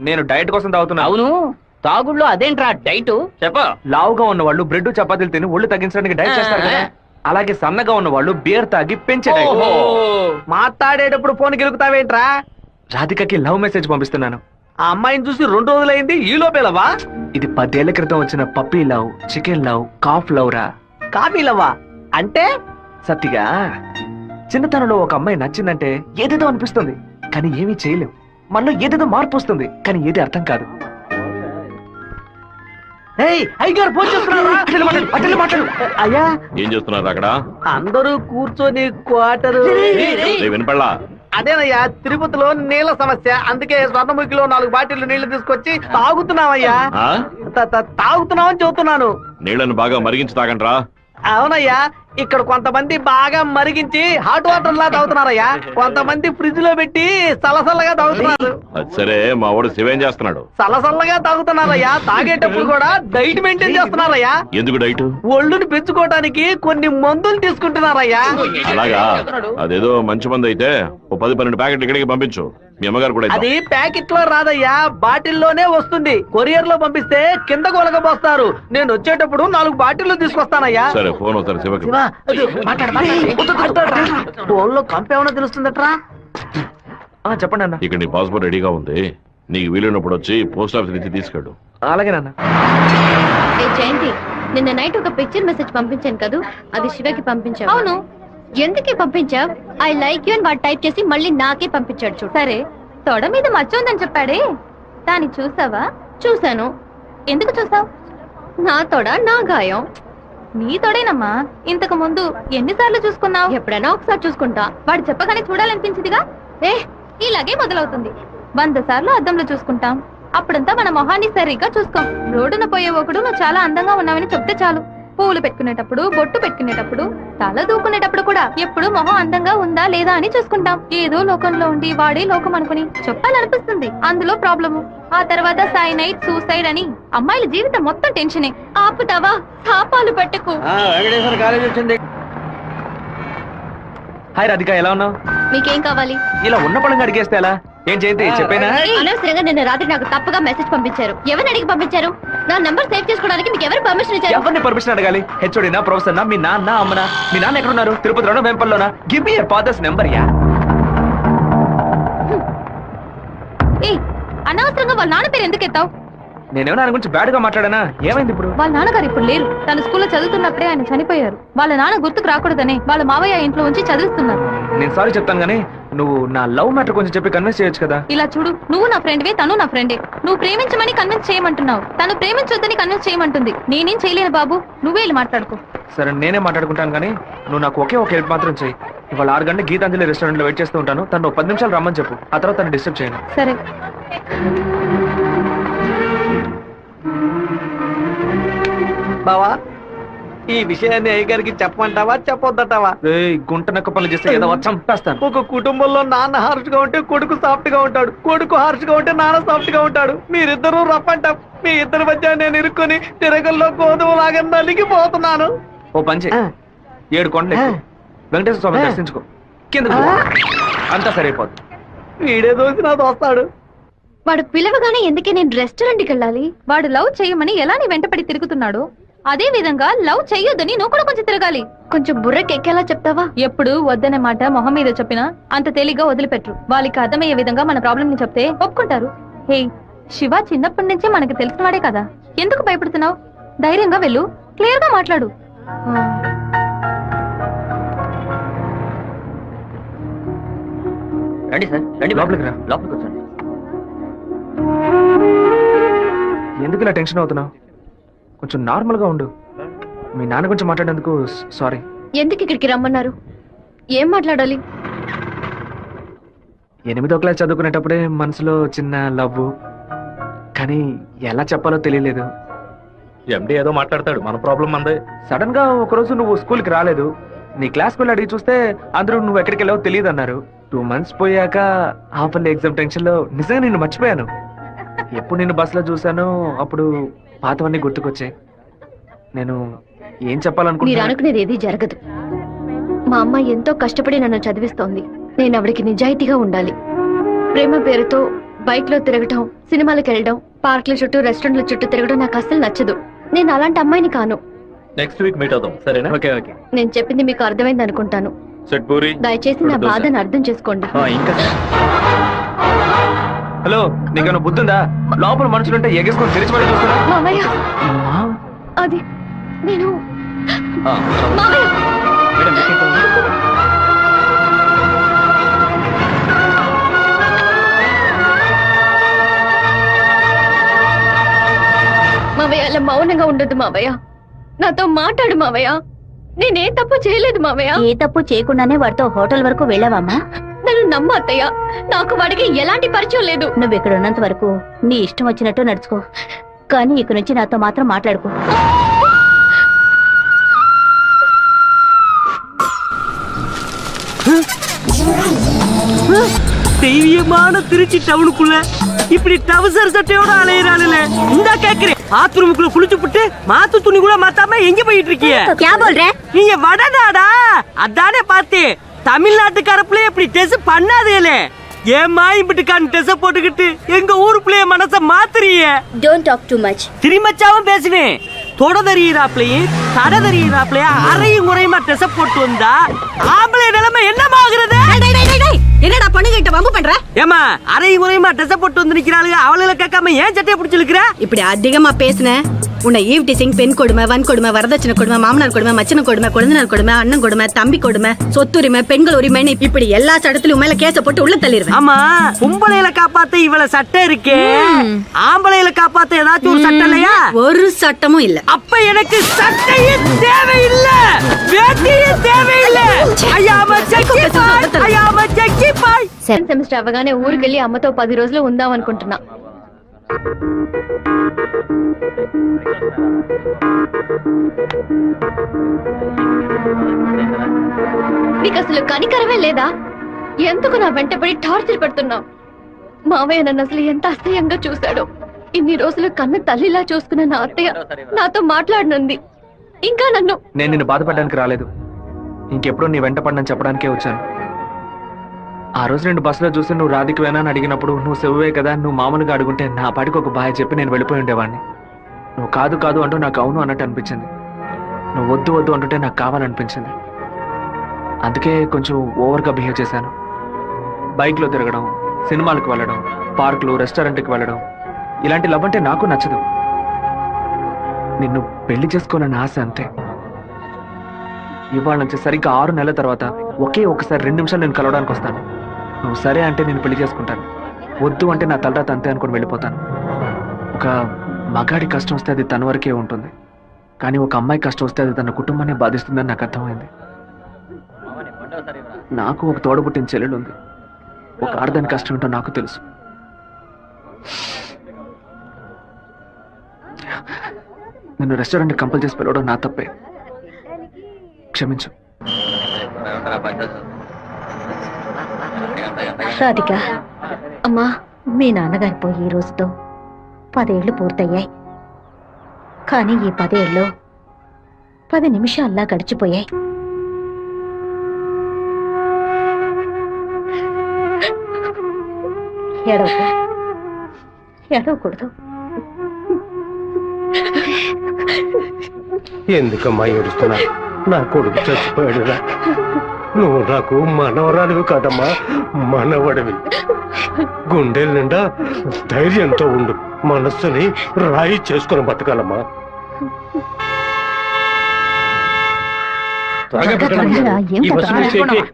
నేను డైట్ కోసం తాగుతున్నా. అవును, తాగుళ్ళో అదేంట్రా డైట్? చెప్ప. లావుగా ఉన్న వాళ్ళు బ్రెడ్ చపాతీలు తిని ఒళ్ళు తగ్గించడానికి డైట్ చేస్తారు కదా, అలాగే సన్నగా ఉన్న వాళ్ళు బీర్ తాగి పెంచే డైట్. మాట్లాడేటప్పుడు ఫోన్ గెలుకుతావేంట్రా? రాధికకి లవ్ మెసేజ్ పంపిస్తున్నాను. ఆ అమ్మాయిని చూసి 2 రోజులైంది, ఈ లోపేలవా? ఇది 10 ఏళ్ల క్రితం వచ్చిన puppy love, chicken love, calf love రా. కాఫీ లవ్వా అంటే? సత్తిగా చిన్నతనంలో ఒక అమ్మాయి నచ్చిందంటే ఏదేదో అనిపిస్తుంది, కానీ ఏమీ చేయలేం. మనలో ఏదేదో మార్పు వస్తుంది, కానీ ఏది అర్థం కాదు. అయ్యా ఏం చేస్తున్నారు అక్కడ? అందరూ కూర్చొని క్వార్టరు. వినపడలా? అదేనయ్యా, తిరుపతిలో నీళ్ళ సమస్య, అందుకే స్వర్ణముఖిలో 4 బాటిళ్లు నీళ్లు తీసుకొచ్చి తాగుతున్నామయ్యా. తాగుతున్నామని చెబుతున్నాను. నీళ్లను బాగా మరిగించి తాగండ్రా. అవునయ్యా, ఇక్కడ కొంతమంది బాగా మరిగించి హాట్ వాటర్ లా తాగుతున్నారయ్యా, కొంతమంది ఫ్రిడ్జ్ లో పెట్టి సలసల్లగా తాగుతున్నారు. సరే, మా వాడు శివేం చేస్తున్నాడు? సలసల్లగా తాగుతున్నారయ్యా. తాగేటప్పుడు కూడా డైట్ మెయింటైన్ చేస్తున్నారయ్యా. ఎందుకు డైట్? ఒళ్ళుని పెంచుకోవడానికి కొన్ని మందులు తీసుకుంటున్నారయ్యా. అలాగా? అదేదో మంచి మంది అయితే ఓ 10-12 ప్యాకెట్లు ఇక్కడికి పంపించు. మీ అమ్మగారు కూడా. అది ప్యాకెట్ లో రాదయ్యా, బాటిల్లోనే వస్తుంది. కొరియర్ లో పంపిస్తే కింద కొలగబోస్తారు. నేను వచ్చేటప్పుడు 4 బాటిల్లు తీసుకొస్తానయ్యా. సరే, ఫోన్ ఒకసారి శివకి. ఫోన్ లో కంప ఏమన్నా తెలుస్తుందట్రా? చెప్పండి అన్న. ఇక్కడ నీ పాస్పోర్ట్ రెడీగా ఉంది, నీకు వీలైనప్పుడు వచ్చి పోస్ట్ ఆఫీస్ నుంచి తీసుకెళ్ళు. అలాగే నాన్న. జయంతి, నిన్న నైట్ ఒక పిక్చర్ మెసేజ్ పంపించాను కదా, అది శివకి పంపించావు. అవును, ఎందుకే పంపించావు? ఐ లైక్ యూ అని వాడు టైప్ చేసి మళ్ళీ నాకే పంపించాడు చూడు. సరే, తొడ మీద మచ్చ ఉందని చెప్పాడే, దాన్ని చూసావా? చూశాను. ఎందుకు చూసావు? నా తొడ నా గాయం. నీ తొడేనమ్మా. ఇంతకు ముందు ఎన్నిసార్లు చూసుకున్నావు? ఎప్పుడైనా ఒకసారి చూసుకుంటా. వాడు చెప్పగానే చూడాలనిపించిందిగా. ఇలాగే మొదలవుతుంది. 100 సార్లు అద్దంలో చూసుకుంటాం. అప్పుడంతా మన మొహాన్ని సరిగ్గా చూసుకోం. రోడ్డున పోయే ఒకడు నువ్వు చాలా అందంగా ఉన్నావని చెప్తే చాలు. పూలు పెట్టుకునేటప్పుడు, బొట్టు పెట్టుకునేటప్పుడు, తల దూకునేటప్పుడు కూడా ఎప్పుడు మొహం అందంగా ఉందా లేదా అని చూసుకుంటాం. ఏదో లోకంలో ఉండి వాడే లోకం అనుకుని చెప్పాలనిపిస్తుంది. అందులో ప్రాబ్లము. ఆ తర్వాత సైనైడ్, సూసైడ్ అని అమ్మాయిల జీవితం మొత్తం టెన్షనే. ఆపుతావా? శాపాలు పెట్టకు. వెంకటేశ్వర కాలేజ్ వచ్చింది. హాయ్ రాధిక, ఎలా ఉన్నావు? మీకేం కావాలి? ఇలా ఉన్న పడంగా అడిగేస్తే ఎలా? ఏం చేయండి చెప్పేనా? అనవసరంగా నిన్న రాత్రి నాకు తప్పుగా మెసేజ్ పంపించారు. ఎవరిని అడిగి పంపించారు? నా నంబర్ సేవ్ చేసుకోవడానికి మీకు ఎవరు పర్మిషన్ ఇచ్చారు? ఎవరిని పర్మిషన్ అడగాలి? హెచ్ఓడినా, ప్రొఫెసర్నా, మీ నాన్న, అమ్మనా? మీ నాన్న ఎక్కడున్నారు? తిరుపతిలోనా, వేంపల్లోనా? Give me your father's number yeah. అనవసరంగా వాళ్ళ నాన్న పేరు ఎందుకు ఎత్తావు? నేనేమో ఆయన గురించి బ్యాడ్ గా మాట్లాడానా? ఏమైంది ఇప్పుడు? వాళ్ళ నాన్నగారు ఇప్పుడు లేరు. తను స్కూల్లో చదువుతున్నప్పుడే ఆయన చనిపోయారు. వాళ్ళ నాన్న గుర్తుకు రాకూడదనే వాళ్ళ మావయ్య ఇంట్లో ఉంచి చదివిస్తున్నారు. నేను సారీ చెప్తాను కానీ నువ్వు నా లవ్ మ్యాటర్ కొంచెం చెప్పి కన్విన్స్ చేయొచ్చు కదా. ఇలా చూడు, నువ్వు నా ఫ్రెండ్వే, తను నా ఫ్రెండే. నువ్వు ప్రేమించమని కన్విన్స్ చేయమంటున్నావు, తను ప్రేమించొద్దని కన్విన్స్ చేయమంటుంది. నేనేం చేయలేను బాబు, నువ్వే వెళ్ళి మాట్లాడుకో. సరే నేనే మాట్లాడుకుంటాను కానీ నువ్వు నాకు ఒకే ఒక హెల్ప్ మాత్రం చెయ్యి. ఇవాళ 6 గంటల గీతాంజలి రెస్టారెంట్ లో వెయిట్ చేస్తూ ఉంటాను. తను 10 నిమిషాలు రమ్మని చెప్పు. ఆ తర్వాత తను డిస్టర్బ్ చేయను. సరే. బావా, ఈ విషయాన్ని అయ్యగారికి చెప్పమంటావా చెప్పొద్దటావా? గుంట నక్క పనులు చేస్తే ఏదో చంపేస్తాను. ఒక కుటుంబంలో నాన్న హార్ష్ గా ఉంటే కొడుకు సాఫ్ట్ గా ఉంటాడు, కొడుకు హార్ష్ గా ఉంటే నాన్న సాఫ్ట్ గా ఉంటాడు. మీరిద్దరూ రఫ్ అండ్ టఫ్. మీ ఇద్దరి మధ్య నేను ఇరుక్కుని తిరగల్లో గోధుమ లాగా నలిగిపోతున్నాను. ఓ పంచి 7 కొండలు ఎక్కు. వెంకటేశ్వర స్వామి దర్శించుకో. కింద అంతా సరైపోద్ది. వీడే దోసి నా దోస్తాడు. వాడు పిలవగానే ఎందుకే నేను రెస్టారెంట్కి వెళ్ళాలి? వాడు లవ్ చేయమని ఎలా నీ వెంటపడి తిరుగుతున్నాడు, అదే విధంగా లవ్ చెయ్యొద్దని నువ్వు కూడా కొంచెం తిరగాలి. కొంచెం బుర్రకెక్కేలా చెప్తావా? ఎప్పుడు వద్దనే మాట మొహం మీద చెప్పినా అంత తేలిగ్గా వదిలిపెట్టరు. వాళ్ళకి అర్థమయ్యే విధంగా మన ప్రాబ్లం ని చెప్తే ఒప్పుకుంటారు. హే, శివ చిన్నప్పటి నుంచే మనకి తెలిసిన వాడే కదా, ఎందుకు భయపడుతున్నావు? ధైర్యంగా వెళ్ళు, క్లియర్ గా మాట్లాడు. రండి సార్, రండి లోపలికి రా. లోపలికి వచ్చండి. ఎందుకు ఇలా టెన్షన్ అవుతున్నావు? కొంచెం నార్మల్ గా ఉండు. మీ నాన్న గురించి మాట్లాడేందుకు సారీ. ఎందుకు ఇక్కడికి రమ్మన్నారు? ఏం మాట్లాడాలి? 8వ క్లాస్ చదువుకునేటప్పుడే మనసులో చిన్న లవ్, కానీ ఎలా చెప్పాలో తెలియలేదు. ఎండి ఏదో మాట్లాడతాడు, మన ప్రాబ్లం అందే. సడన్ గా ఒకరోజు నువ్వు స్కూల్కి రాలేదు. నీ క్లాస్ వెళ్ళి అడిగి చూస్తే అందరూ నువ్వు ఎక్కడికి వెళ్ళావో తెలియదు అన్నారు. 2 months పోయాక హాఫ్ ఇయర్లీ ఎగ్జామ్ టెన్షన్ లో నిజంగా నిన్ను మర్చిపోయాను. ఎప్పుడు నిన్ను బస్సులో చూసానో అప్పుడు పాతవన్నీ గుర్తుకొచ్చాయి. నేను ఏం మీరు చెప్పాలనుకుంటున్నా? అనుకునేది ఏది జరగదు. మా అమ్మ ఎంతో కష్టపడి నన్ను చదివిస్తోంది. నేను ఆవిడకి నిజాయితీగా ఉండాలి. ప్రేమ పేరుతో బైక్ లో తిరగటం, సినిమాలకు వెళ్ళడం, పార్క్ల చుట్టూ రెస్టారెంట్ల చుట్టూ తిరగడం నాకు అస్సలు నచ్చదు. నేను అలాంటి అమ్మాయిని కాను. నెక్స్ట్ వీక్ మీట్ అవుదాం, సరేనా? Okay okay. నేను చెప్పింది మీకు అర్థమైంది అనుకుంటాను. సెట్ పూరి. దయచేసి నా బాధను అర్థం చేసుకోండి. ఇంకా హలో, నీకన్నా బుద్ధుందా? లోపల మనుషులుంటే ఎగేసుకొని తెరిచి పడి చూస్తున్నా. మామయ్య, అది నేను మామయ్య. మావయ్య, అలా మౌనంగా ఉండొద్దు మావయ్య. నాతో మాట్లాడు మావయ్య. నేనే తప్పు చేయలేదు మావయ్య. ఏ తప్పు చేయకుండానే వాడితో హోటల్ వరకు వెళ్ళావమ్మా? నన్ను నమ్ము అత్తయ్య, నాకు వాడికి ఎలాంటి పరిచయం లేదు. నువ్వు ఇక్కడ ఉన్నంత వరకు నీ ఇష్టం వచ్చినట్టు నడుచుకో, కానీ ఇక నుంచి నాతో మాత్రం మాట్లాడుకో. தெய்வீகமான திருச்சி டவுனுக்குள்ள இப்படி டவுசர் சட்டையோட அலையிறானுல இந்த கேக்குறேன். பாத்ரூமுக்குள்ள குளிச்சு புட்டு மாத்து துணி கூட மாத்தாம எங்க போயிட்டு இருக்கீங்க? நீங்க வடநாடா? அதானே பார்த்தேன். தமிழ்நாட்டுக்கார பிள்ளை இப்படி டெஸ் பண்ணாதேலே. ஏமா இப்படிக்கான டெஸ் போட்டுக்கிட்டு எங்க ஊரு பிள்ளைய மனச மாத்துறீங்க? Don't talk too much. திருமச்சாவும் பேசுவேன். தொட தெரியிறாப்லையும் தட தெரியிறாப்லையா அரையும் குறையுமா டெஸ் போட்டு வந்தா ஆம்பளை நிலைமை என்னமாகிறது? என்னடா பண்ணுகிட்ட வம்பு பண்ற? ஏமா அரையும் குறையுமா டெஸ் போட்டு வந்து நிக்கிறாளுங்க, அவளுகளை கேட்காம ஏன் சட்டையை பிடிச்சிருக்கிற? இப்படி அதிகமா பேசுன உன்னை ஈவ் டீசிங், பெண் கொடுமை, வன் கொடுமை, வரதட்சணை கொடுமை, மாமனார் கொடுமை, மச்சன கொடுமை, குழந்தைனார் கொடுமை, அண்ணன் கொடுமை, தம்பி கொடுமை, சொத்துரிமை, பெண்கள் உரிமைன்னு இப்படி எல்லா சட்டத்திலும் மேல கேச போட்டு உள்ள தள்ளிடுவேன். ஆமா, பொம்பளையில காப்பாத்த இவ்வளவு சட்டம் இருக்கே, ஆம்பளையில காப்பாத்த ஏதாச்சும் ஒரு சட்டம் இல்லையா? ஒரு சட்டமும் இல்ல. அப்ப எனக்கு சட்டையும் தேவையில்லை, வேட்டியும் தேவையில்லை. సెకండ్ సెమిస్టర్ అవగానే ఊరికెళ్ళి అమ్మతో 10 రోజులు ఉందాం అనుకుంటున్నా. నీకు అసలు కనికరమే లేదా? ఎందుకు నా వెంటపడి టార్చర్ పెడుతున్నావు? మావయ్య నన్ను అసలు ఎంత అసహ్యంగా చూశాడో. ఇన్ని రోజులు కన్ను తల్లిలా చూసుకున్న నా అత్తయ్య నాతో మాట్లాడనుంది. ఇంకా నన్ను నేను నిన్ను బాధపడడానికి రాలేదు, ఇంకెప్పుడు నీ వెంట పడనని చెప్పడానికే వచ్చాను. ఆ రోజు నేను బస్సులో చూసి నువ్వు రాధికి వేనా అని అడిగినప్పుడు నువ్వు సెవ్వే కదా, నువ్వు మామూలుగా అడుగుంటే నా పాటికి ఒక బాయ్ చెప్పి నేను వెళ్ళిపోయి ఉండేవాడిని. నువ్వు కాదు కాదు అంటూ నాకు అవును అన్నట్టు అనిపించింది. నువ్వు వద్దు వద్దు అంటుంటే నాకు కావాలనిపించింది. అందుకే కొంచెం ఓవర్గా బిహేవ్ చేశాను. బైక్లో తిరగడం, సినిమాలకు వెళ్ళడం, పార్కులు, రెస్టారెంట్కి వెళ్ళడం, ఇలాంటి లవ్ అంటే నాకు నచ్చదు. నిన్ను పెళ్లి చేసుకోవాలని ఆశ అంతే. ఇవాళ నుంచి సరిగ్గా 6 నెలల తర్వాత ఒకే ఒకసారి 2 నిమిషాలు నేను కలవడానికి వస్తాను. నువ్వు సరే అంటే నేను పెళ్లి చేసుకుంటాను, వద్దు అంటే నా తలరాత అంతే అనుకుని వెళ్ళిపోతాను. ఒక మగాడి కష్టం వస్తే అది తన వరకే ఉంటుంది, కానీ ఒక అమ్మాయి కష్టం వస్తే అది తన కుటుంబాన్ని బాధిస్తుందని నాకు అర్థమైంది. నాకు ఒక తోడబుట్టిన చెల్లెలు ఉంది. ఒక ఆడదాని కష్టం ఏంటో నాకు తెలుసు. నిన్ను రెస్టారెంట్ కంపల్ చేసి పిలవడం నా తప్పే, క్షమించు. రాధిక, అమ్మా, మీ నాన్నగారు పోయి ఈ రోజుతో 10 ఏళ్లు పూర్తయ్యాయి. కానీ ఈ 10 ఏళ్ళు 10 నిమిషాల్లా గడిచిపోయాయి. ఏడవకూడదు. ఎందుకమ్మా ఏడుస్తున్నా? నా కొడుకు చచ్చిపోయాడురా. నువ్వు నాకు మనవరాలివి కాదమ్మా, మనవడివి. గుండెల నిండా ధైర్యంతో ఉండు, మనస్సుని రాయి చేసుకుని బతకాలమ్మా.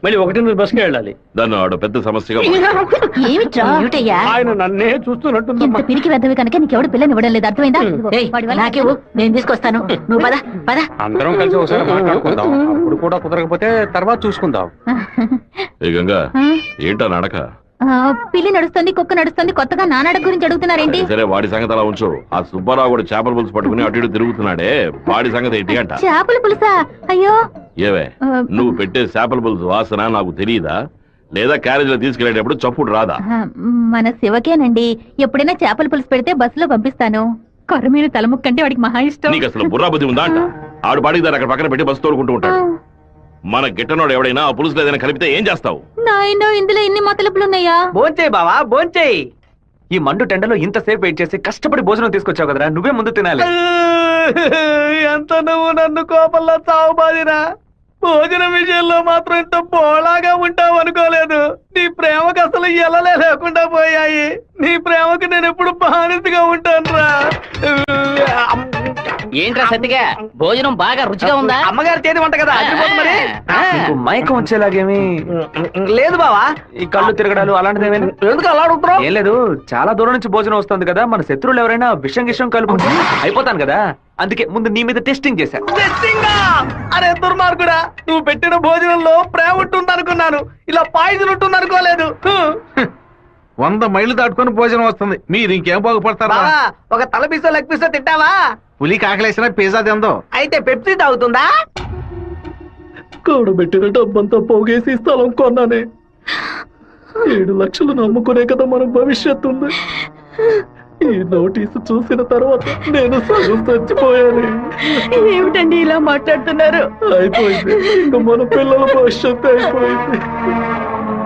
మళ్ళీ 1 బస్కి వెళ్ళాలి. దాన్ని ఆడ పెద్ద సమస్యగా ఆయన నన్నే చూస్తున్నట్టు పిరికి వెద్దవి కనుక నీకెవడు పిల్లని ఇవ్వడం లేదు, అర్థమైందా? నాకేవు, నేను తీసుకొస్తాను, నువ్వు పద పద. అందరం కలిసి ఒకసారి మాట్లాడుకుందాం. అప్పుడు కూడా కుదరకపోతే తర్వాత చూసుకుందాం. ఏ గంగా, ఏంటా నడక? పిల్లి నడుస్తుంది, కుక్క నడుస్తుంది, కొత్తగా నానాడ గురించి అడుగుతున్నారేంటి? సరే, వాడి సంగతి అలా ఉంచు. ఆ సుబ్బారావు కూడా చేపల పులుసు పట్టుకుని అటు ఇటు తిరుగుతున్నాడే, వాడి సంగతి ఏంటి అంట? చేపల పులుసా? అయ్యో, ఏవే, నువ్వు పెట్టే చేపల పులుసు వాసన నాకు తెలియదా? లేదా క్యారేజీలో తీసుకెళ్లేటప్పుడు చప్పుడు రాదా? మన శివకేనండి, ఎప్పుడైనా చేపల పులుసు పెడితే బస్సులో పంపిస్తాను. కొర్రమీను తలముక్కంటే వాడికి మహా ఇష్టం. నీకు అసలు బుర్రా బుద్ధి ఉందా అంట? ఆడు బాడికి దాన్ని అక్కడ పక్కన పెట్టి బస్సు తోడుకుంటూ ఉంటాడు. మన గిట్టనోడు ఎవడైనా ఆ పులుసులో ఏదైనా కలిపితే ఏం చేస్తావు? నాయనో, ఇందులో ఇన్ని మతలపులున్నాయా? భోంచేయి బావా, భోంచేయి. ఈ మండు టెండలో ఇంతసేపు వెయిట్ చేసి కష్టపడి భోజనం తీసుకొచ్చావు కదరా, నువ్వే ముందు తినాలి. ఎంత నువ్వు నన్ను కోపంలో చావు బాదిరా. భోజనం విషయంలో మాత్రం ఇంత బోళాగా ఉంటావు అనుకోలేదు. నీ ప్రేమకు అసలు ఎలలే లేకుండా పోయాయి. నీ ప్రేమకు నేను ఎప్పుడు బానిసగా ఉంటాను రా. ఏంట్రా సత్తిగా, భోజనం బాగా రుచిగా ఉందా? అమ్మగారు చేతి వంట కదా, మరి నీకు మైకం వచ్చేలాగేమి లేదు బావా. ఈ కళ్ళు తిరగడాలు అలాంటిదేమీ ఎందుకు అలా అడుగుతున్నావు? ఏం లేదు, చాలా దూరం నుంచి భోజనం వస్తుంది కదా, మన శత్రువులు ఎవరైనా విషం కలుపుకుంటే అయిపోతాను కదా, అందుకే ముందు నీ మీద టెస్టింగ్ చేశా. అరే దుర్మార్గుడా, నువ్వు పెట్టిన భోజనంలో ప్రేమ ఉంటుంది అనుకున్నాను, ఇలా పాయిజన్ ఉంటుంది అనుకోలేదు. 100 మైళ్ళు దాటుకొని భోజనం వస్తుంది, మీరు ఇంకేం బాగుపడతారా? ఒక తల పీసో లెగ్ పీసో తింటావా? పులి కాకలేసిన పిజ్జా తిందో. అయితే పెప్సీ తాగుతుందా? కూడబెట్టిన డబ్బంతా పోగేసి స్థలం కొన్నానే. 7 లక్షలు నమ్ముకునే కదా మన భవిష్యత్తు ఉంది. ఈ నోటీసు చూసిన తర్వాత నేను సగం చచ్చిపోయాను. ఏమిటండి ఇలా మాట్లాడుతున్నారు? అయిపోయింది, ఇంకా మన పిల్లల భవిష్యత్తు అయిపోయింది.